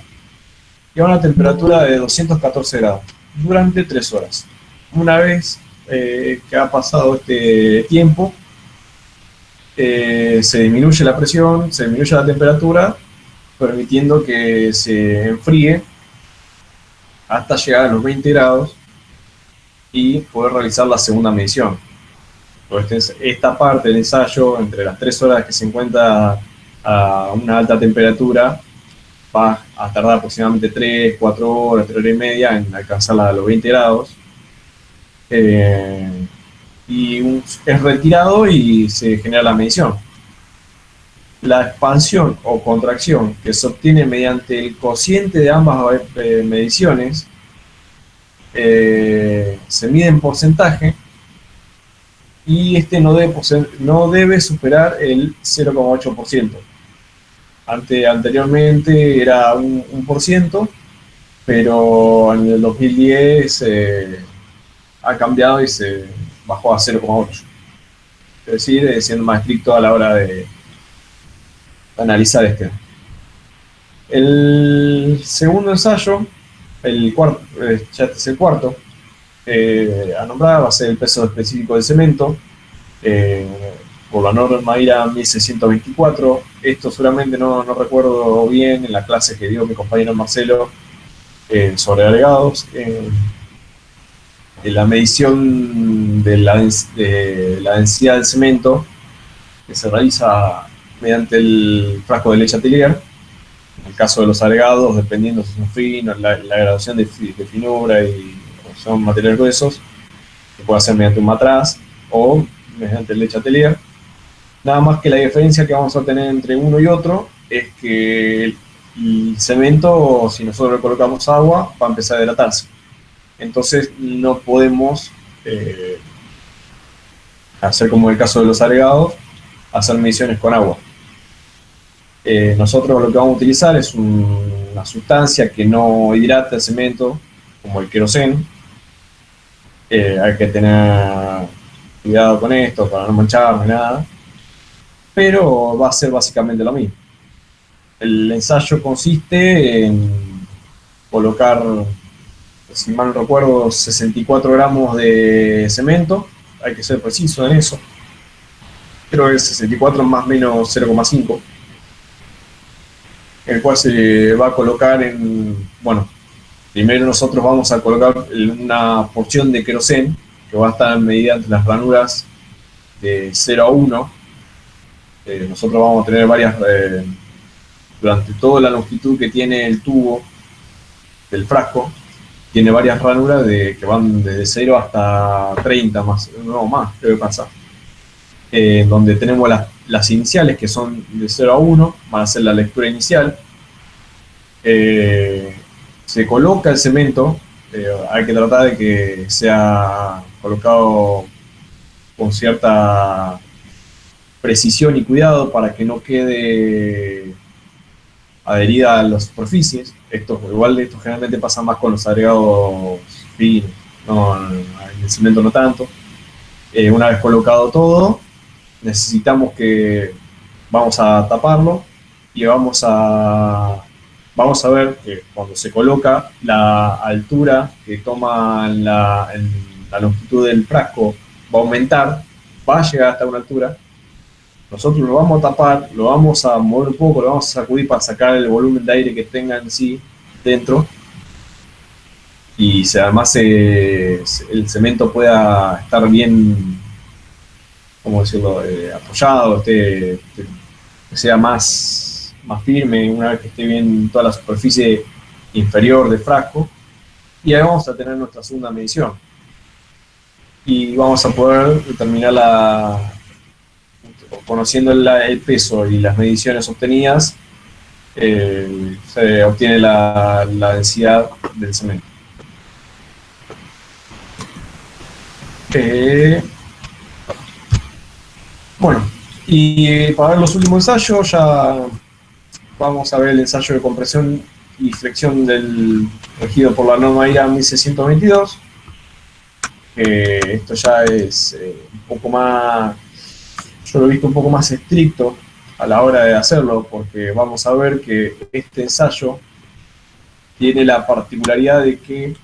y a una temperatura de 214 grados durante 3 horas. Una vez que ha pasado este tiempo, se disminuye la presión, se disminuye la temperatura, permitiendo que se enfríe hasta llegar a los 20 grados y poder realizar la segunda medición. Entonces, esta parte del ensayo, entre las 3 horas que se encuentra a una alta temperatura, va a tardar aproximadamente 3, 4 horas, 3 horas y media en alcanzar los 20 grados. Y es retirado y se genera la medición. La expansión o contracción que se obtiene mediante el cociente de ambas mediciones se mide en porcentaje y este no debe superar el 0,8%. Anteriormente era un 1%, pero en el 2010 ha cambiado y se bajó a 0,8%. Es decir, siendo más estricto a la hora de analizar este. El segundo ensayo, ya este es el cuarto, a nombrar va a ser el peso específico del cemento, por la norma IRA 1624. Esto seguramente no recuerdo bien en la clase que dio mi compañero Marcelo sobre agregados. La medición de la densidad del cemento que se realiza mediante el frasco de leche Atelier. En el caso de los agregados, dependiendo si son finos, la graduación de finura y son materiales gruesos, se puede hacer mediante un matraz o mediante leche Atelier. Nada más que la diferencia que vamos a tener entre uno y otro es que el cemento, si nosotros le colocamos agua, va a empezar a hidratarse. Entonces no podemos hacer como en el caso de los agregados, hacer mediciones con agua. Nosotros lo que vamos a utilizar es una sustancia que no hidrata el cemento, como el queroseno. Hay que tener cuidado con esto para no mancharnos ni nada, pero va a ser básicamente lo mismo. El ensayo consiste en colocar, si mal no recuerdo, 64 gramos de cemento. Hay que ser preciso en eso. Creo que es 64 más o menos 0,5. El cual se va a colocar primero nosotros vamos a colocar una porción de queroseno que va a estar medida entre las ranuras de 0 a 1. Nosotros vamos a tener varias, durante toda la longitud que tiene el tubo del frasco, tiene varias ranuras que van desde 0 hasta 30, más creo que pasa. Donde tenemos las iniciales que son de 0 a 1, van a ser la lectura inicial. Eh, Se coloca el cemento, hay que tratar de que sea colocado con cierta precisión y cuidado para que no quede adherida a las superficies. Esto generalmente pasa más con los agregados finos, no, en el cemento no tanto. Una vez colocado todo, necesitamos que vamos a taparlo y vamos a ver que cuando se coloca la altura que toma en la longitud del frasco va a aumentar, va a llegar hasta una altura. Nosotros lo vamos a tapar, lo vamos a mover un poco, lo vamos a sacudir para sacar el volumen de aire que tenga en sí dentro y además el cemento pueda estar bien, ¿cómo decirlo?, apoyado, que sea más firme una vez que esté bien toda la superficie inferior del frasco. Y ahí vamos a tener nuestra segunda medición. Y vamos a poder determinar conociendo el peso y las mediciones obtenidas, se obtiene la densidad del cemento. Bueno, y para ver los últimos ensayos, ya vamos a ver el ensayo de compresión y flexión regido por la norma IRA 1622. Esto ya es un poco más, yo lo he visto un poco más estricto a la hora de hacerlo, porque vamos a ver que este ensayo tiene la particularidad de que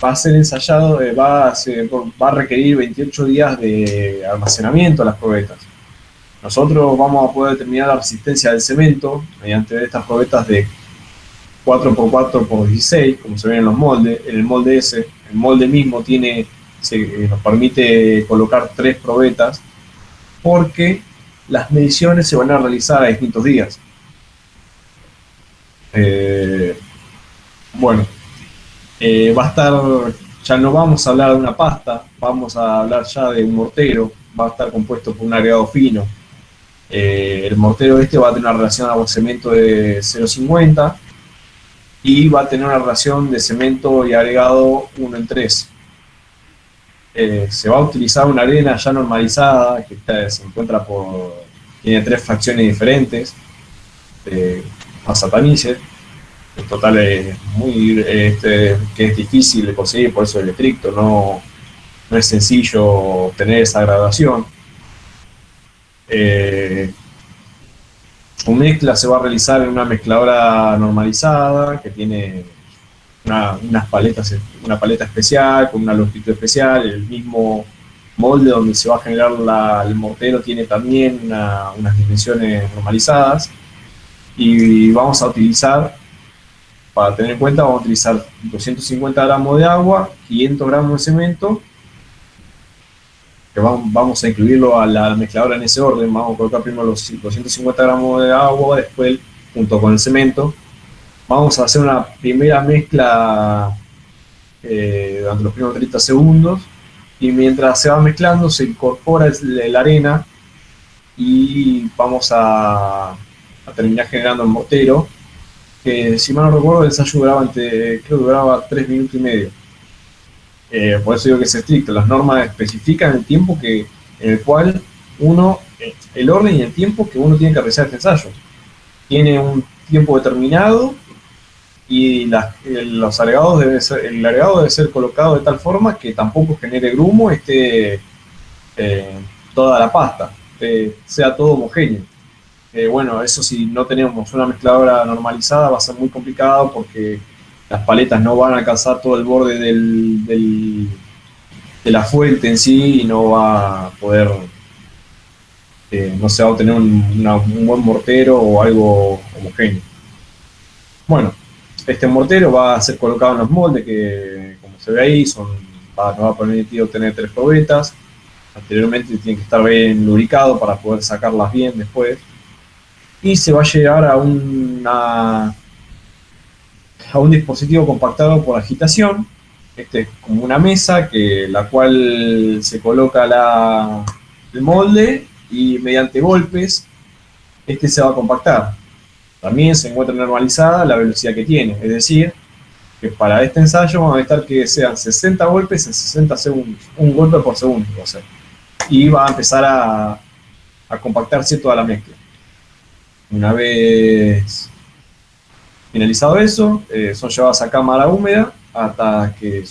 va a ser ensayado, va a requerir 28 días de almacenamiento a las probetas. Nosotros vamos a poder determinar la resistencia del cemento mediante estas probetas de 4x4x16, como se ven en los moldes. En el molde ese, el molde mismo nos permite colocar 3 probetas, porque las mediciones se van a realizar a distintos días. Bueno, va a estar, ya no vamos a hablar de una pasta, vamos a hablar ya de un mortero, va a estar compuesto por un agregado fino. El mortero va a tener una relación agua-cemento de 0,50 y va a tener una relación de cemento y agregado 1:3. Se va a utilizar una arena ya normalizada que se encuentra tiene 3 fracciones diferentes, pasatanices. En total es que es difícil de conseguir, por eso es estricto, no es sencillo obtener esa graduación. Su mezcla se va a realizar en una mezcladora normalizada que tiene una paleta especial, con una longitud especial. El mismo molde donde se va a generar el mortero tiene también unas dimensiones normalizadas. Y vamos a utilizar, para tener en cuenta, vamos a utilizar 250 gramos de agua, 500 gramos de cemento, que vamos a incluirlo a la mezcladora en ese orden. Vamos a colocar primero los 250 gramos de agua, después junto con el cemento. Vamos a hacer una primera mezcla durante los primeros 30 segundos, y mientras se va mezclando se incorpora la arena y vamos a terminar generando el mortero, que si mal no recuerdo el ensayo duraba creo que duraba 3 minutos y medio. Por eso digo que es estricto. Las normas especifican el tiempo en el cual el orden y el tiempo que uno tiene que realizar este ensayo. Tiene un tiempo determinado y el agregado debe ser colocado de tal forma que tampoco genere grumo, toda la pasta, sea todo homogéneo. Bueno, eso si no tenemos una mezcladora normalizada va a ser muy complicado, porque las paletas no van a alcanzar todo el borde de la fuente en sí y no va a poder, no se va a obtener un buen mortero o algo homogéneo. Bueno, este mortero va a ser colocado en los moldes que, como se ve ahí, nos va a permitir obtener 3 probetas. Anteriormente tiene que estar bien lubricado para poder sacarlas bien después. Y se va a llegar a un dispositivo compactado por agitación. Es como una mesa la cual se coloca el molde, y mediante golpes se va a compactar. También se encuentra normalizada la velocidad que tiene, es decir, que para este ensayo vamos a estar que sean 60 golpes en 60 segundos, un golpe por segundo va a ser. Y va a empezar a compactarse toda la mezcla. Una vez finalizado eso, son llevadas a cámara húmeda hasta que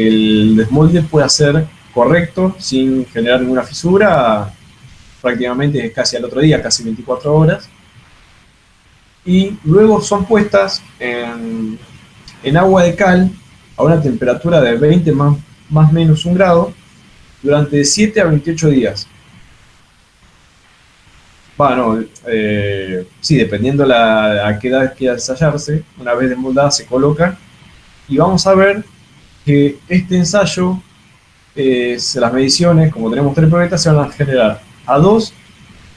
el desmolde pueda ser correcto sin generar ninguna fisura, prácticamente casi al otro día, casi 24 horas. Y luego son puestas en agua de cal a una temperatura de 20 más menos 1 grado durante 7 a 28 días. Bueno, sí, dependiendo a qué edad quiera ensayarse, una vez desmoldada se coloca y vamos a ver que este ensayo, las mediciones, como tenemos 3 probetas, se van a generar a 2,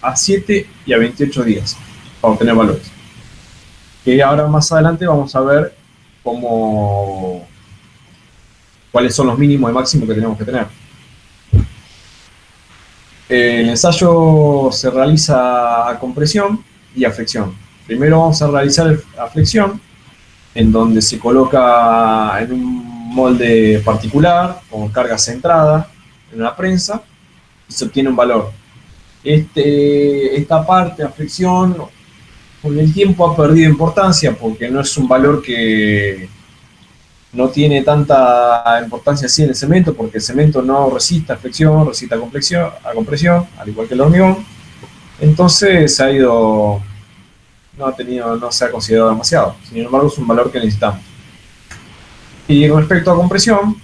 a 7 y a 28 días para obtener valores. Que ahora más adelante vamos a ver cuáles son los mínimos y máximos que tenemos que tener. El ensayo se realiza a compresión y a flexión. Primero vamos a realizar a flexión, en donde se coloca en un molde particular, con carga centrada, en una prensa, y se obtiene un valor. Esta parte, a flexión, con el tiempo ha perdido importancia, porque no es un valor que no tiene tanta importancia así en el cemento, porque el cemento no resiste a flexión, resiste a compresión, al igual que el hormigón. Entonces no se ha considerado demasiado. Sin embargo, es un valor que necesitamos. Y con respecto a compresión,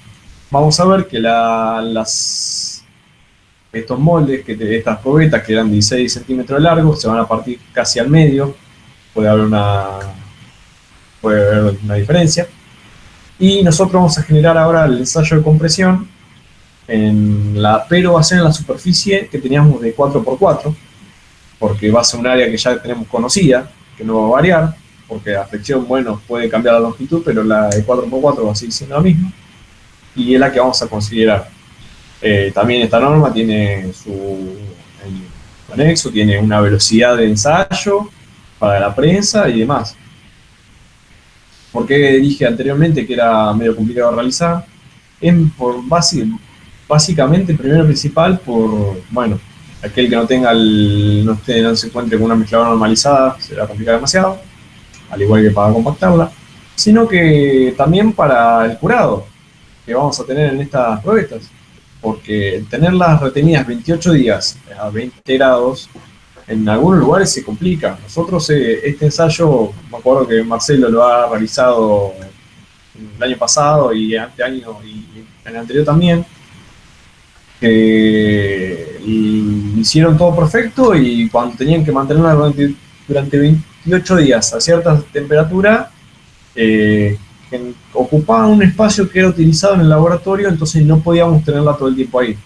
vamos a ver que estos moldes, estas probetas que eran 16 centímetros de largo, se van a partir casi al medio. Puede haber una diferencia. Y nosotros vamos a generar ahora el ensayo de compresión, pero va a ser en la superficie que teníamos de 4x4, porque va a ser un área que ya tenemos conocida, que no va a variar, porque la flexión, bueno, puede cambiar la longitud, pero la de 4x4 va a seguir siendo la misma, y es la que vamos a considerar. También esta norma tiene su anexo, tiene una velocidad de ensayo para la prensa y demás. Porque dije anteriormente que era medio complicado de realizar, básicamente, primero principal, bueno, aquel que no se encuentre con una mezcladora normalizada, se le va a complicar demasiado, al igual que para compactarla, sino que también para el curado que vamos a tener en estas probetas, porque tenerlas retenidas 28 días a 20 grados, en algunos lugares se complica. Nosotros este ensayo, me acuerdo que Marcelo lo ha realizado el año pasado y anteaño y en el anterior también, y hicieron todo perfecto, y cuando tenían que mantenerla durante 28 días a cierta temperatura, ocupaban un espacio que era utilizado en el laboratorio, entonces no podíamos tenerla todo el tiempo ahí.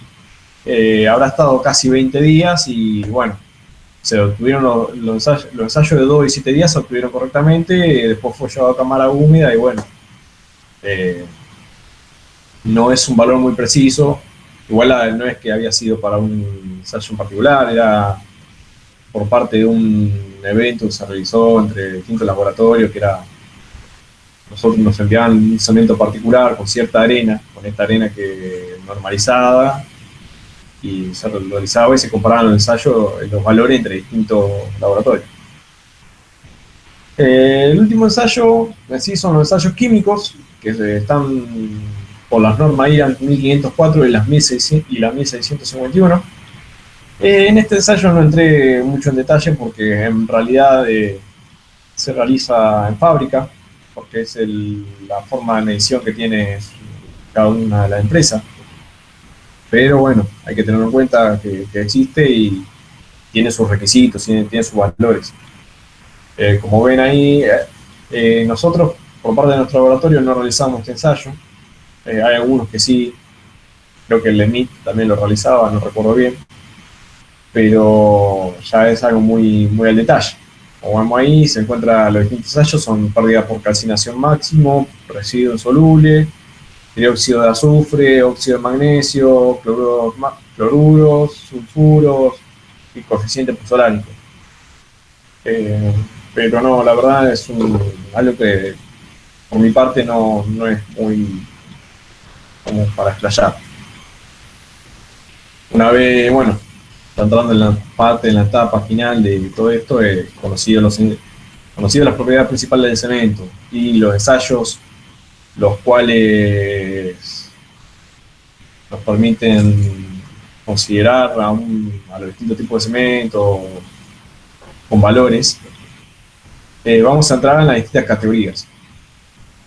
Habrá estado casi 20 días y bueno, se obtuvieron los ensayos de 2 y 7 días, se obtuvieron correctamente, después fue llevado a cámara húmeda y bueno, no es un valor muy preciso. Igual no es que había sido para un ensayo en particular, era por parte de un evento que se realizó entre distintos laboratorios, que era, nosotros nos enviaban un cemento particular con cierta arena, con esta arena que normalizada, y se realizaba y se comparaban los ensayos, los valores entre distintos laboratorios. El último ensayo, sí, son los ensayos químicos, que están por las normas IRAN 1504 y las 1651. En este ensayo no entré mucho en detalle porque en realidad se realiza en fábrica, porque es la forma de medición que tiene cada una de las empresas. Pero bueno, hay que tener en cuenta que existe y tiene sus requisitos, tiene sus valores. Como ven ahí, nosotros, por parte de nuestro laboratorio, no realizamos este ensayo. Hay algunos que sí, creo que el LEMIT también lo realizaba, no recuerdo bien, pero ya es algo muy, muy al detalle. Como vemos ahí, se encuentran los distintos ensayos, son pérdida por calcinación máximo, residuo insoluble, dióxido de azufre, óxido de magnesio, cloruros, sulfuros y coeficiente pozolárico. pero no, la verdad es algo que por mi parte no es muy como para explayar. Una vez, bueno, entrando en la parte, en la etapa final de todo esto, he conocido las propiedades principales del cemento y los ensayos, los cuales nos permiten considerar a los distintos tipos de cemento con valores. Vamos a entrar en las distintas categorías.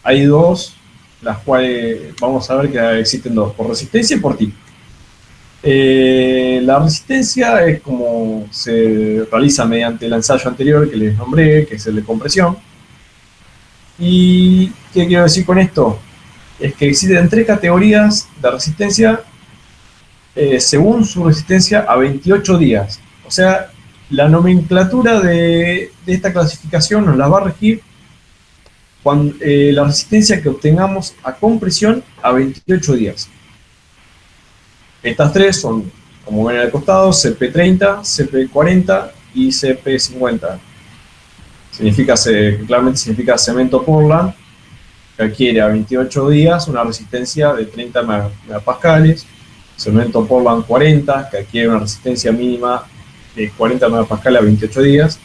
Hay dos, las cuales vamos a ver que existen dos, por resistencia y por tipo. La resistencia es como se realiza mediante el ensayo anterior que les nombré, que es el de compresión. ¿Y qué quiero decir con esto? Es que existen tres categorías de resistencia según su resistencia a 28 días. O sea, la nomenclatura de esta clasificación nos la va a regir la resistencia que obtengamos a compresión a 28 días. Estas tres son, como ven al costado, CP30, CP40 y CP50. Claramente significa cemento Portland, que adquiere a 28 días una resistencia de 30 megapascales, cemento Portland 40, que adquiere una resistencia mínima de 40 megapascales a 28 días,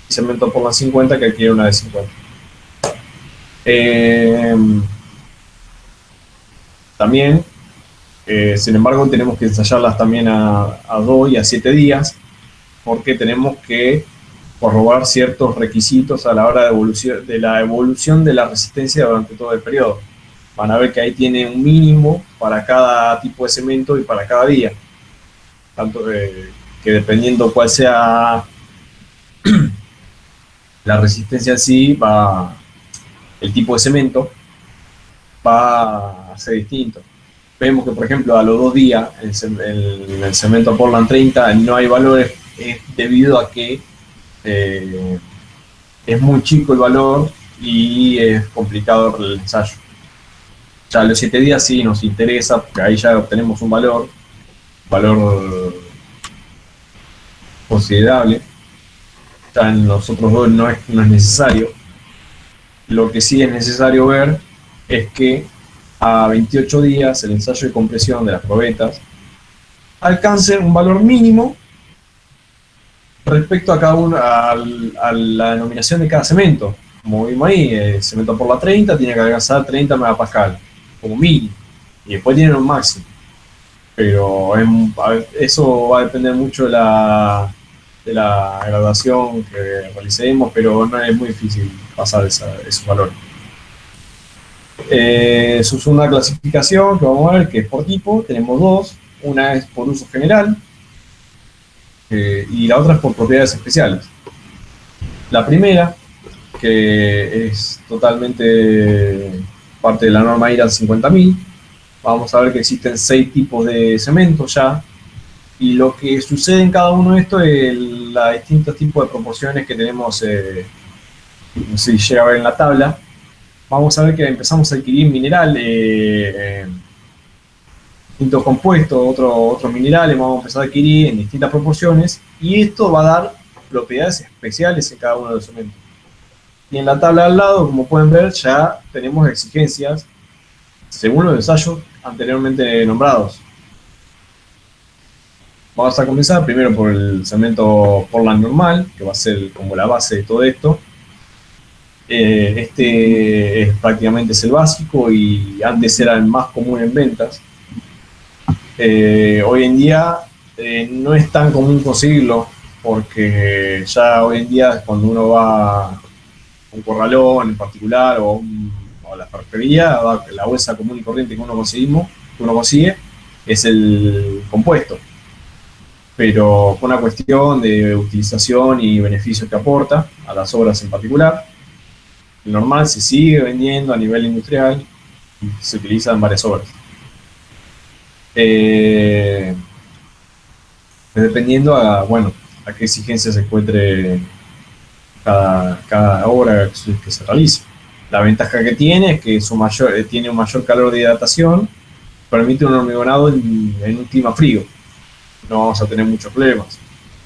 y cemento Portland 50, que adquiere una de 50. También, sin embargo, tenemos que ensayarlas también a 2 y a 7 días, porque tenemos que corroborar ciertos requisitos a la hora de la evolución de la resistencia durante todo el periodo. Van a ver que ahí tiene un mínimo para cada tipo de cemento y para cada día. Tanto que dependiendo cuál sea la resistencia en sí, el tipo de cemento va a ser distinto. Vemos que, por ejemplo, a los 2 días en el cemento Portland 30 no hay valores, debido a que es muy chico el valor y es complicado el ensayo. Ya a los 7 días sí nos interesa, porque ahí ya obtenemos un valor considerable. Ya en los otros dos no es necesario. Lo que sí es necesario ver es que a 28 días el ensayo de compresión de las probetas alcance un valor mínimo respecto a cada uno, a la denominación de cada cemento. Como vimos ahí, el cemento por la 30 tiene que alcanzar 30 megapascal como mínimo, y después tiene un máximo. Pero eso va a depender mucho de la graduación que realicemos, pero no es muy difícil pasar esos valores. Se usa una clasificación que vamos a ver que es por tipo. Tenemos dos: una es por uso general y la otra es por propiedades especiales. La primera, que es totalmente parte de la norma IRAD 50.000, vamos a ver que existen 6 tipos de cemento ya, y lo que sucede en cada uno de estos es los distintos tipos de proporciones que tenemos. No sé si llega a ver en la tabla. Vamos a ver que empezamos a adquirir distintos compuestos, otros minerales, vamos a empezar a adquirir en distintas proporciones, y esto va a dar propiedades especiales en cada uno de los cementos. Y en la tabla al lado, como pueden ver, ya tenemos exigencias según los ensayos anteriormente nombrados. Vamos a comenzar primero por el cemento Portland normal, que va a ser como la base de todo esto. Este es prácticamente el básico y antes era el más común en ventas. Hoy en día no es tan común conseguirlo, porque ya hoy en día cuando uno va a un corralón en particular o a la ferretería, la bolsa común y corriente que uno consigue es el compuesto. Pero por una cuestión de utilización y beneficios que aporta a las obras en particular, el normal se sigue vendiendo a nivel industrial y se utiliza en varias obras. Dependiendo a qué exigencia se encuentre cada obra que se realice. La ventaja que tiene es que tiene un mayor calor de hidratación, permite un hormigonado en un clima frío. No vamos a tener muchos problemas.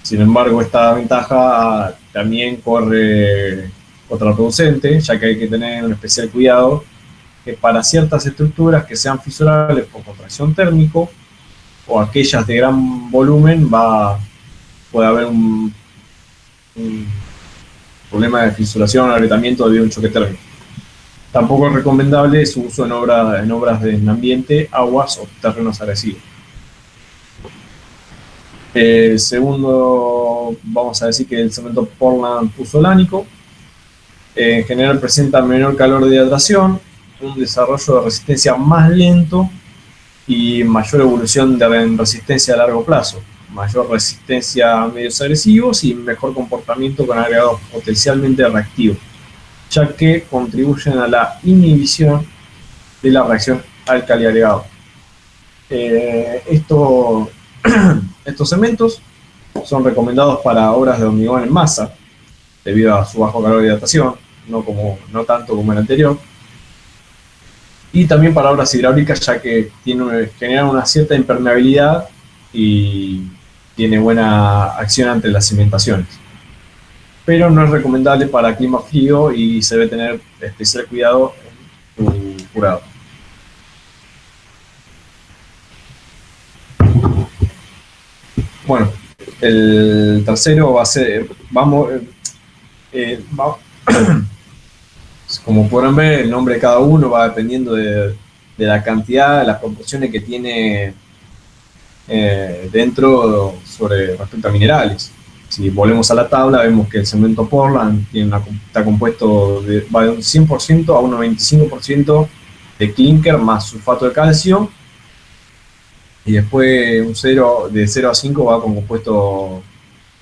Sin embargo, esta ventaja también corre contraproducente, ya que hay que tener un especial cuidado que para ciertas estructuras que sean fisurables por contracción térmico o aquellas de gran volumen puede haber un problema de fisuración o agrietamiento debido a un choque térmico. Tampoco es recomendable su uso en obras en ambiente, aguas o terrenos agresivos. Segundo, vamos a decir que el cemento Portland puzolánico en general presenta menor calor de hidratación, un desarrollo de resistencia más lento y mayor evolución de resistencia a largo plazo, mayor resistencia a medios agresivos y mejor comportamiento con agregados potencialmente reactivos, ya que contribuyen a la inhibición de la reacción álcali-agregado. Estos cementos son recomendados para obras de hormigón en masa, debido a su bajo calor de hidratación, no tanto como el anterior, y también para obras hidráulicas, ya que generan una cierta impermeabilidad y tiene buena acción ante las cimentaciones. Pero no es recomendable para clima frío y se debe tener especial cuidado en su curado. Bueno, el tercero va a ser, como podrán ver, el nombre de cada uno va dependiendo de la cantidad, de las proporciones que tiene dentro respecto a minerales. Si volvemos a la tabla, vemos que el cemento Portland está compuesto va de un 100% a un 95% de clinker más sulfato de calcio, y después de 0 a 5 va con compuesto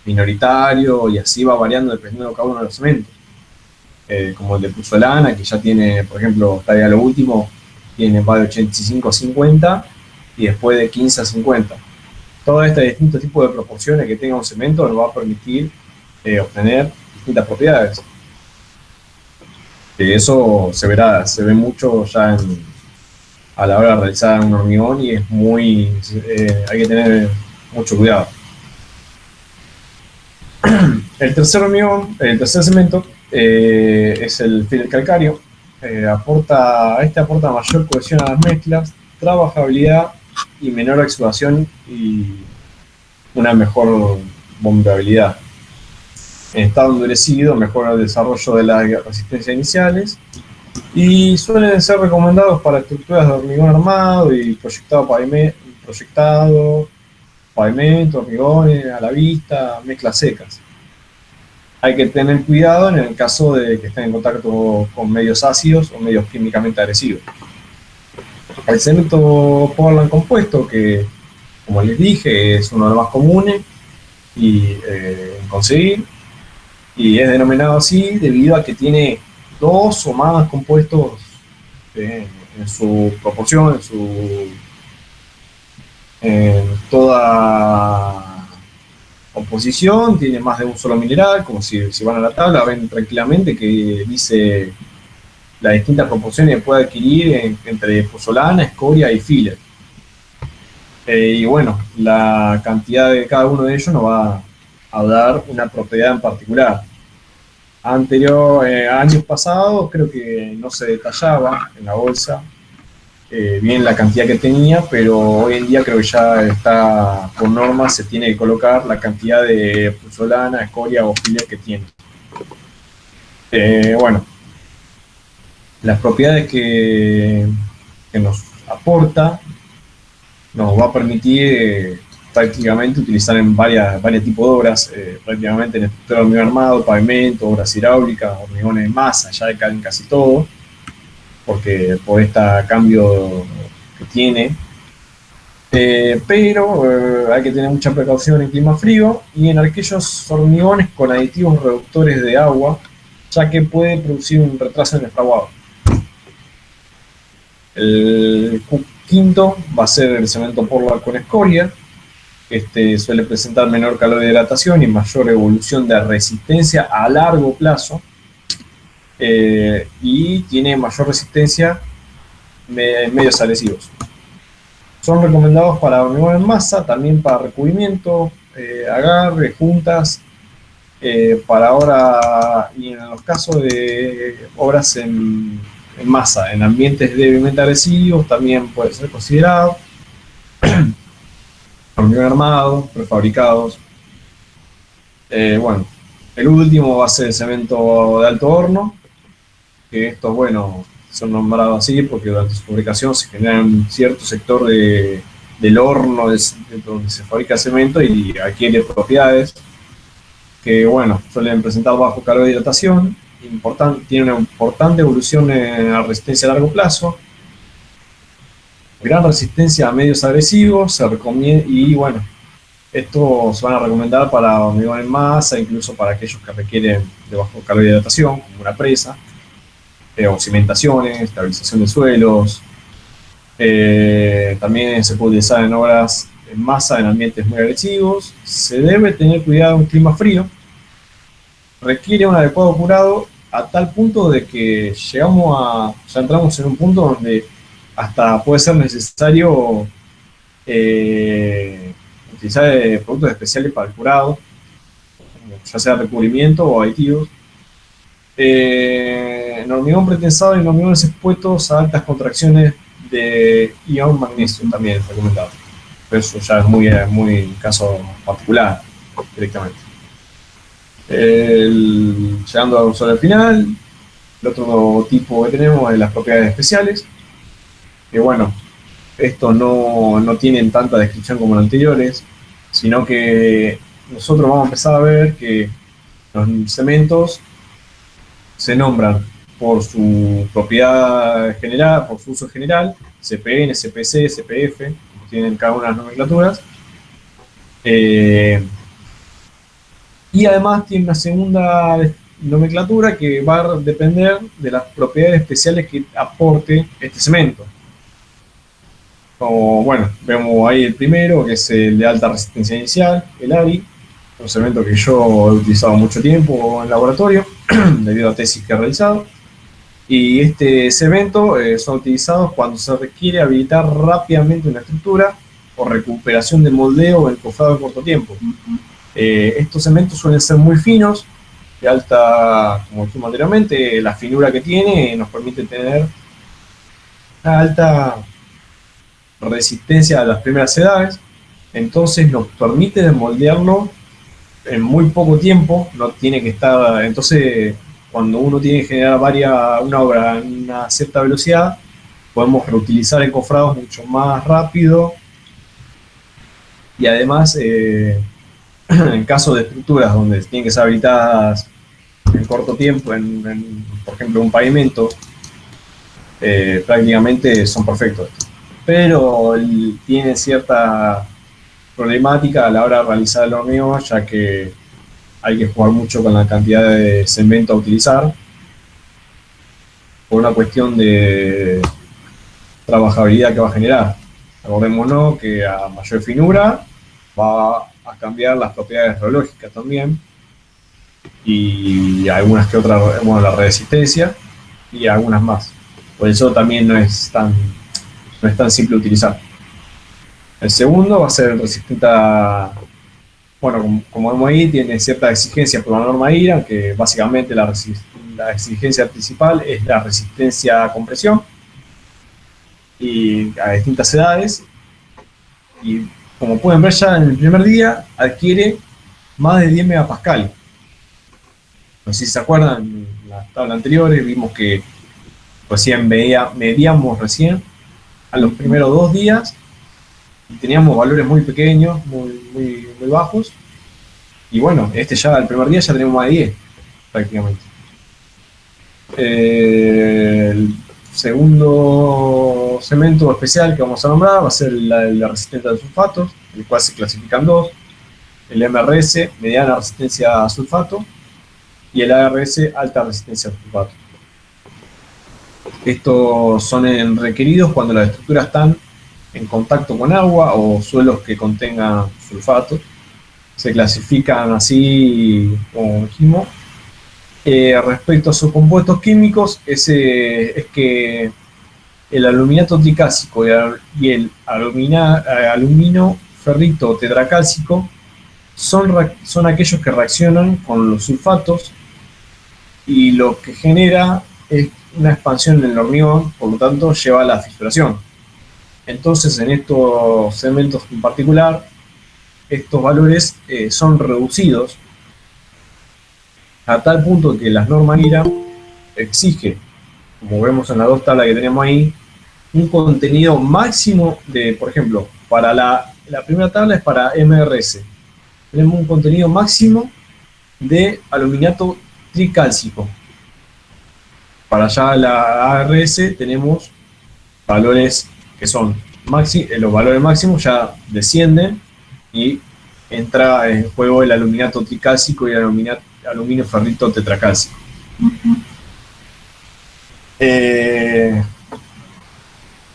minoritario, y así va variando dependiendo de cada uno de los cementos. Como el de puzzolana, que ya tiene, por ejemplo, está ya lo último, va de 85 a 50 y después de 15 a 50. Todo este distinto tipo de proporciones que tenga un cemento nos va a permitir obtener distintas propiedades. Eso se ve mucho ya a la hora de realizar un hormigón, y hay que tener mucho cuidado. El tercer cemento es el filler calcáreo. Aporta mayor cohesión a las mezclas, trabajabilidad y menor exudación y una mejor bombeabilidad. En estado endurecido mejora el desarrollo de las resistencias iniciales y suelen ser recomendados para estructuras de hormigón armado y proyectado, pavimento, hormigones a la vista, mezclas secas. Hay que tener cuidado en el caso de que estén en contacto con medios ácidos o medios químicamente agresivos. El cemento Portland compuesto, que como les dije es uno de los más comunes en conseguir, y es denominado así debido a que tiene 2 o más compuestos en su proporción, en toda composición, tiene más de un solo mineral. Como si van a la tabla ven tranquilamente que dice las distintas proporciones que puede adquirir entre pozzolana, escoria y filler. Y bueno, la cantidad de cada uno de ellos nos va a dar una propiedad en particular. Años pasados creo que no se detallaba en la bolsa bien la cantidad que tenía, pero hoy en día creo que ya está por norma, se tiene que colocar la cantidad de pozzolana, escoria o filler que tiene. Bueno, las propiedades que nos aporta nos va a permitir prácticamente utilizar en varios tipos de obras, prácticamente en estructura de hormigón armado, pavimento, obras hidráulicas, hormigones de masa, ya en casi todo, porque por este cambio que tiene. Pero hay que tener mucha precaución en clima frío y en aquellos hormigones con aditivos reductores de agua, ya que puede producir un retraso en el fraguado. El quinto va a ser el cemento Portland con escoria. Suele presentar menor calor de hidratación y mayor evolución de resistencia a largo plazo, y tiene mayor resistencia en medios agresivos. Son recomendados para hormigón en masa, también para recubrimiento, agarre, juntas Para ahora, y en los casos de obras en masa, en ambientes débilmente agresivos, también puede ser considerado. Hormigón armado, prefabricados. Bueno, el último va a ser el cemento de alto horno, que estos, bueno, son nombrados así porque durante su fabricación se genera un cierto sector del horno de donde se fabrica cemento y adquiere propiedades que, bueno, suelen presentar bajo calor de hidratación, tiene una importante evolución en la resistencia a largo plazo, gran resistencia a medios agresivos, se recomienda, y bueno, estos se van a recomendar para hormigón en masa, incluso para aquellos que requieren de bajo calor de hidratación, como una presa, o cimentaciones, estabilización de suelos. También se puede utilizar en obras en masa en ambientes muy agresivos. Se debe tener cuidado en un clima frío. Requiere un adecuado curado a tal punto de que ya entramos en un punto donde hasta puede ser necesario utilizar productos especiales para el curado, ya sea recubrimiento o aditivos. En hormigón pretensado y en hormigones expuestos a altas contracciones de ion magnesio también es recomendado. Pero eso ya es muy caso particular directamente. Llegando sobre el final, el otro tipo que tenemos es las propiedades especiales, que bueno, estos no tienen tanta descripción como los anteriores, sino que nosotros vamos a empezar a ver que los cementos se nombran por su propiedad general, por su uso general, CPN, CPC, CPF, tienen cada una de las nomenclaturas. Y además tiene una segunda nomenclatura que va a depender de las propiedades especiales que aporte este cemento. Como, bueno, vemos ahí el primero, que es el de alta resistencia inicial, el ARI, un cemento que yo he utilizado mucho tiempo en laboratorio, debido a tesis que he realizado. Y este cemento son utilizados cuando se requiere habilitar rápidamente una estructura o recuperación de moldeo o encofrado en corto tiempo. Estos cementos suelen ser muy finos, de alta, como dijimos anteriormente, la finura que tiene nos permite tener una alta resistencia a las primeras edades, entonces nos permite desmoldearlo en muy poco tiempo, no tiene que estar, entonces cuando uno tiene que generar una obra en una cierta velocidad, podemos reutilizar encofrados mucho más rápido y además en caso de estructuras donde tienen que ser habilitadas en corto tiempo, por ejemplo un pavimento, prácticamente son perfectos. Pero tiene cierta problemática a la hora de realizar el hormigón, ya que hay que jugar mucho con la cantidad de cemento a utilizar, por una cuestión de trabajabilidad que va a generar. Acordémonos que a mayor finura va a cambiar las propiedades geológicas también, y algunas que otras, bueno, la resistencia y algunas más. Por eso también no es tan simple utilizar. El segundo va a ser resistente a, bueno, como vemos ahí, tiene ciertas exigencias por la norma IRA, que básicamente la exigencia principal es la resistencia a compresión y a distintas edades. Y como pueden ver, ya en el primer día adquiere más de 10 megapascales. No sé si se acuerdan, en la tabla anterior vimos que medíamos recién a los primeros 2 días y teníamos valores muy pequeños, muy bajos. Y bueno, ya el primer día ya tenemos más de 10 prácticamente. El segundo cemento especial que vamos a nombrar va a ser la resistente a sulfatos, el cual se clasifican dos: el MRS, mediana resistencia a sulfato, y el ARS, alta resistencia a sulfato. Estos son requeridos cuando las estructuras están en contacto con agua o suelos que contengan sulfato. Se clasifican así, como dijimos. Respecto a sus compuestos químicos, es que el aluminato tricálcico y el alumino ferrito tetracálcico son aquellos que reaccionan con los sulfatos y lo que genera es una expansión en el hormigón, por lo tanto lleva a la fisuración. Entonces en estos cementos en particular, estos valores son reducidos a tal punto que las normas IRA exige, como vemos en las dos tablas que tenemos ahí, un contenido máximo de, por ejemplo, para la primera tabla es para MRS. Tenemos un contenido máximo de aluminato tricálcico. Para allá la ARS tenemos valores que son los valores máximos ya descienden y entra en juego el aluminato tricálcico y el aluminio ferrito tetracálcico.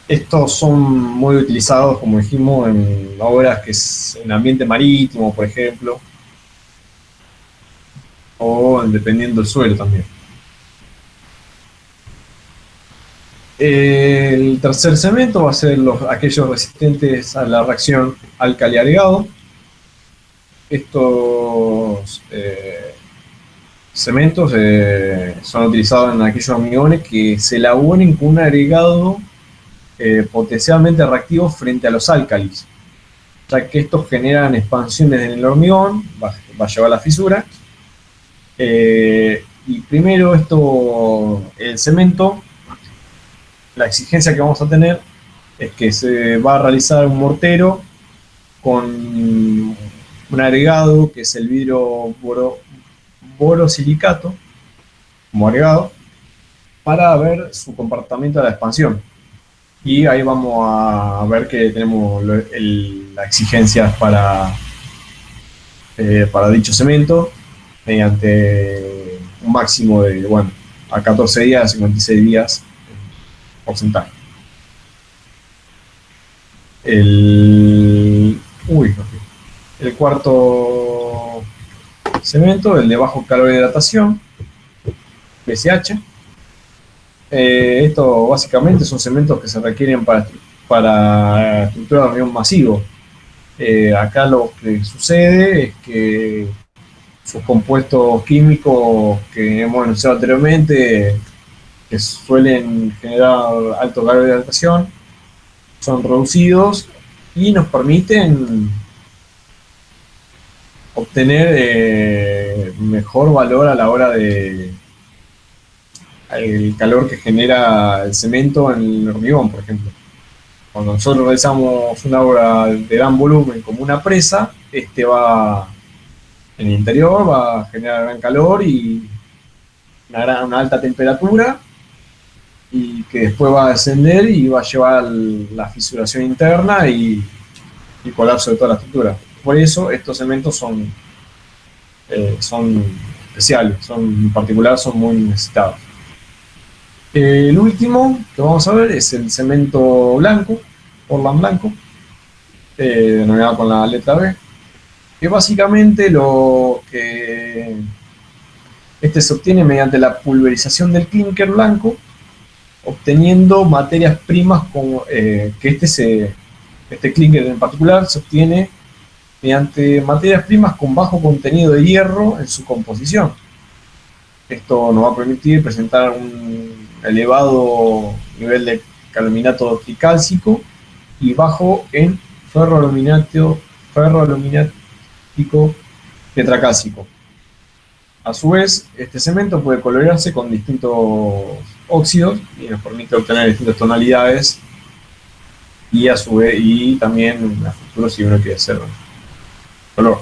Estos son muy utilizados, como dijimos, en obras que es en ambiente marítimo, por ejemplo, o dependiendo del suelo también. El tercer cemento va a ser aquellos resistentes a la reacción álcali-agregado. Estos cementos son utilizados en aquellos hormigones que se elaboren con un agregado potencialmente reactivo frente a los álcalis, ya que estos generan expansiones en el hormigón, va a llevar a la fisura. Y primero el cemento, la exigencia que vamos a tener es que se va a realizar un mortero con un agregado que es el vidrio borosilicato como agregado para ver su comportamiento de la expansión. Y ahí vamos a ver que tenemos las exigencias para dicho cemento mediante un máximo de, a 14 días, 56 días porcentaje. El cuarto cemento, el de bajo calor de hidratación, PSH. Esto básicamente son cementos que se requieren para estructuras de hormigón masivo. Acá lo que sucede es que sus compuestos químicos que hemos anunciado anteriormente, que suelen generar alto calor de hidratación, son reducidos y nos permiten obtener mejor valor a la hora de el calor que genera el cemento en el hormigón, por ejemplo. Cuando nosotros realizamos una obra de gran volumen como una presa, va en el interior, va a generar gran calor y una alta temperatura, y que después va a descender y va a llevar la fisuración interna y colapso de toda la estructura. Por eso estos cementos son especiales, en particular son muy necesitados. El último que vamos a ver es el cemento blanco, Portland blanco, denominado con la letra B, que básicamente se obtiene mediante la pulverización del clínker blanco, obteniendo materias primas como este clínker en particular se obtiene mediante materias primas con bajo contenido de hierro en su composición. Esto nos va a permitir presentar un elevado nivel de aluminato tricálcico y bajo en ferroaluminático tetracálcico. A su vez, este cemento puede colorearse con distintos óxidos y nos permite obtener distintas tonalidades y a su vez también a futuro si uno quiere hacer color.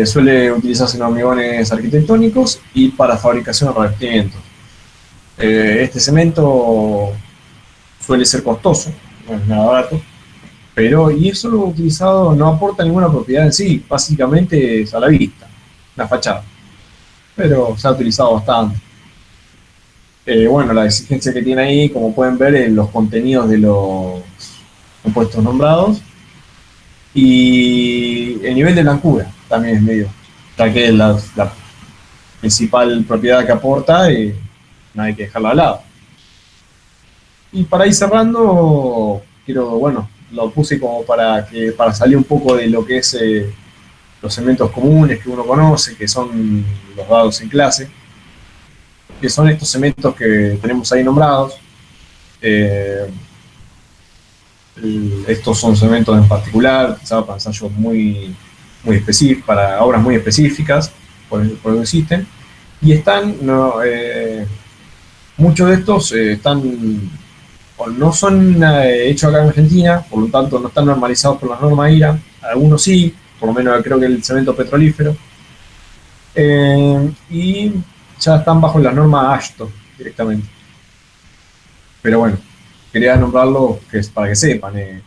Suele utilizarse en hormigones arquitectónicos y para fabricación de revestimientos. Este cemento suele ser costoso, no es nada barato, y eso lo utilizado no aporta ninguna propiedad en sí, básicamente es a la vista, una fachada, pero se ha utilizado bastante. La exigencia que tiene ahí, como pueden ver, en los contenidos de los compuestos nombrados, y el nivel de blancura también es medio, ya que es la principal propiedad que aporta y no hay que dejarla al lado. Y para ir cerrando, lo puse como para salir un poco de lo que es los cementos comunes que uno conoce, que son los dados en clase, que son estos cementos que tenemos ahí nombrados. Eh, Estos son cementos en particular, quizás para ensayos muy específicos, para obras muy específicas, por eso existen. Y están, no, muchos de estos están, o no son hechos acá en Argentina, por lo tanto no están normalizados por las normas IRA, algunos sí, por lo menos creo que el cemento petrolífero, y ya están bajo la norma ASHTO directamente. Pero bueno, quería nombrarlo que es para que sepan. El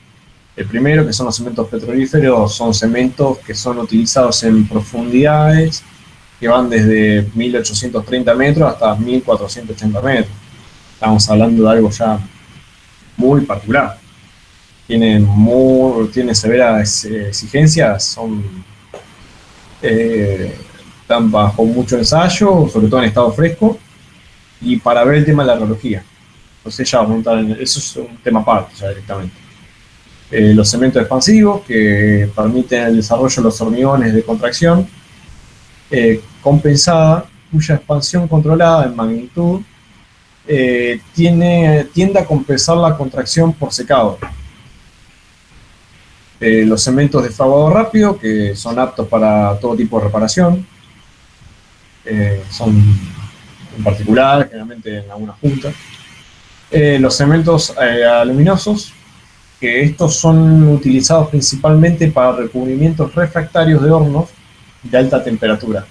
primero, que son los cementos petrolíferos, son cementos que son utilizados en profundidades que van desde 1830 metros hasta 1480 metros. Estamos hablando de algo ya muy particular. Tienen severas exigencias, están bajo mucho ensayo, sobre todo en estado fresco, y para ver el tema de la radiología. Entonces ya vamos a montar eso es un tema aparte ya directamente. Los cementos expansivos que permiten el desarrollo de los hormigones de contracción compensada, cuya expansión controlada en magnitud tiende a compensar la contracción por secado. Los cementos de fraguado rápido, que son aptos para todo tipo de reparación, son en particular, generalmente en algunas juntas. Los cementos aluminosos, que estos son utilizados principalmente para recubrimientos refractarios de hornos de alta temperatura.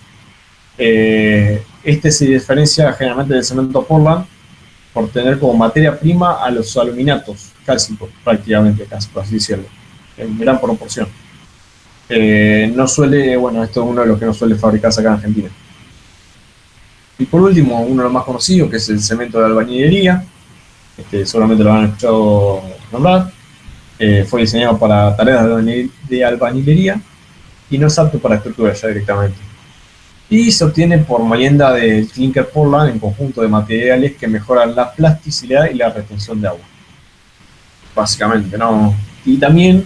Este se diferencia generalmente del cemento Portland por tener como materia prima a los aluminatos cálcicos, prácticamente, casi por así decirlo, en gran proporción. No suele, bueno, esto es uno de los que no suele fabricarse acá en Argentina. Y por último, uno de los más conocidos, que es el cemento de albañilería, seguramente lo han escuchado nombrar. Fue diseñado para tareas de albañilería y no es apto para estructuras ya directamente. Y se obtiene por molienda del clinker Portland en conjunto de materiales que mejoran la plasticidad y la retención de agua. Básicamente, ¿no? Y también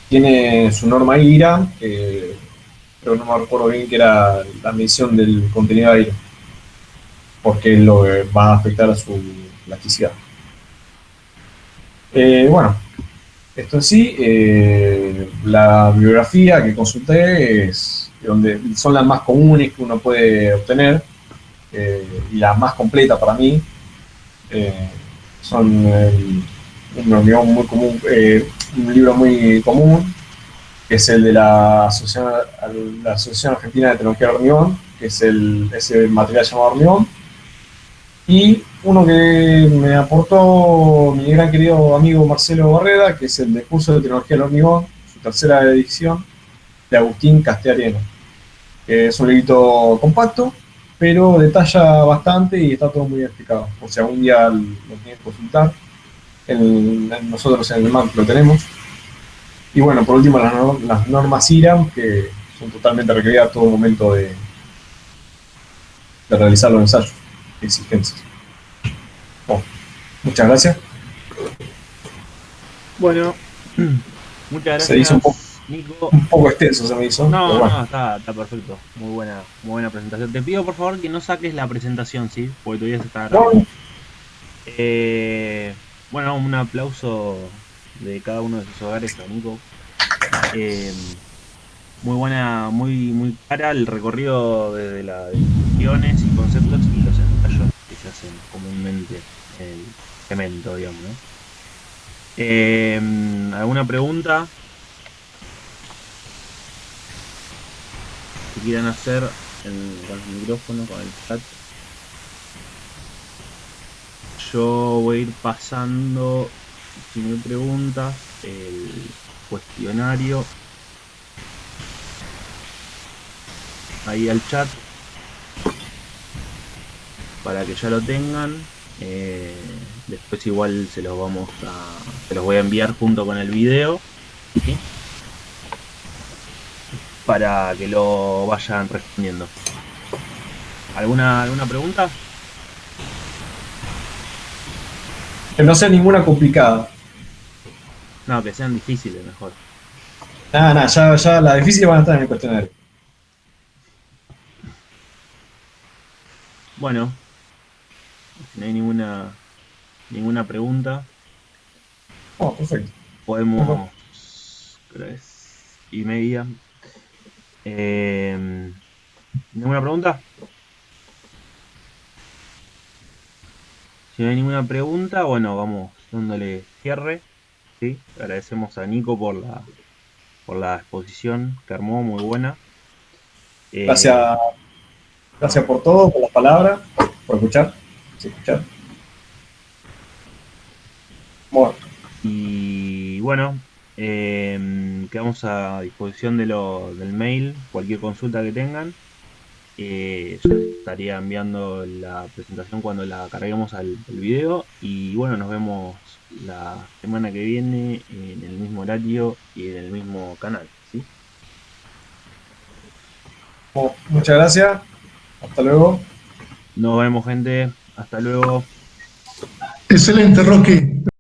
tiene su norma IRA, pero no me recuerdo bien que era la medición del contenido de aire, porque lo va a afectar a su plasticidad. Bueno, esto en sí, la bibliografía que consulté es donde son las más comunes que uno puede obtener y las más completa para mí. Son un libro muy común, que es el de la Asociación Argentina de Tecnología de Hormigón, que es ese material llamado hormigón. Y uno que me aportó mi gran querido amigo Marcelo Barreda, que es el de Curso de Tecnología del Hormigón, su tercera edición, de Agustín Castellarieno. Es un librito compacto, pero detalla bastante y está todo muy bien explicado. Por si algún día lo tienen que consultar, nosotros en el MANC lo tenemos. Y bueno, por último, las normas IRAM, que son totalmente requeridas a todo momento de realizar los ensayos existencias. Bueno, muchas gracias. Bueno, muchas gracias. Se hizo Nico. Un poco extenso se me hizo. No, bueno. no, está perfecto. Muy buena presentación. Te pido por favor que no saques la presentación, ¿sí? Porque todavía se está grabando. No. Bueno, un aplauso de cada uno de sus hogares a Nico. Muy buena, muy clara el recorrido desde las definiciones y conceptos y los ensayos que se hacen comúnmente en el cemento, digamos, ¿no? ¿Alguna pregunta que quieran hacer con el micrófono, con el chat? Yo voy a ir pasando, si me preguntas, el cuestionario ahí al chat para que ya lo tengan. Después igual se los voy a enviar junto con el video, ¿sí? Para que lo vayan respondiendo. ¿Alguna pregunta? Que no sea ninguna complicada. No, que sean difíciles mejor. Nada, nada, ya las difíciles van a estar en el cuestionario. Bueno, si no hay ninguna pregunta, Oh, perfecto. podemos 3:30. ¿Ninguna pregunta? Si no hay ninguna pregunta, bueno, vamos dándole cierre, ¿sí? Agradecemos a Nico por la exposición que armó, muy buena. Eh, Gracias, no, gracias por todo, por las palabras, por escuchar. Sí, escuchar. Bueno, y bueno, quedamos a disposición del mail, cualquier consulta que tengan. Yo les estaría enviando la presentación cuando la carguemos al video. Y bueno, nos vemos la semana que viene en el mismo horario y en el mismo canal, ¿sí? bueno, muchas gracias. Hasta luego. Nos vemos, gente. Hasta luego. Excelente, Rocky.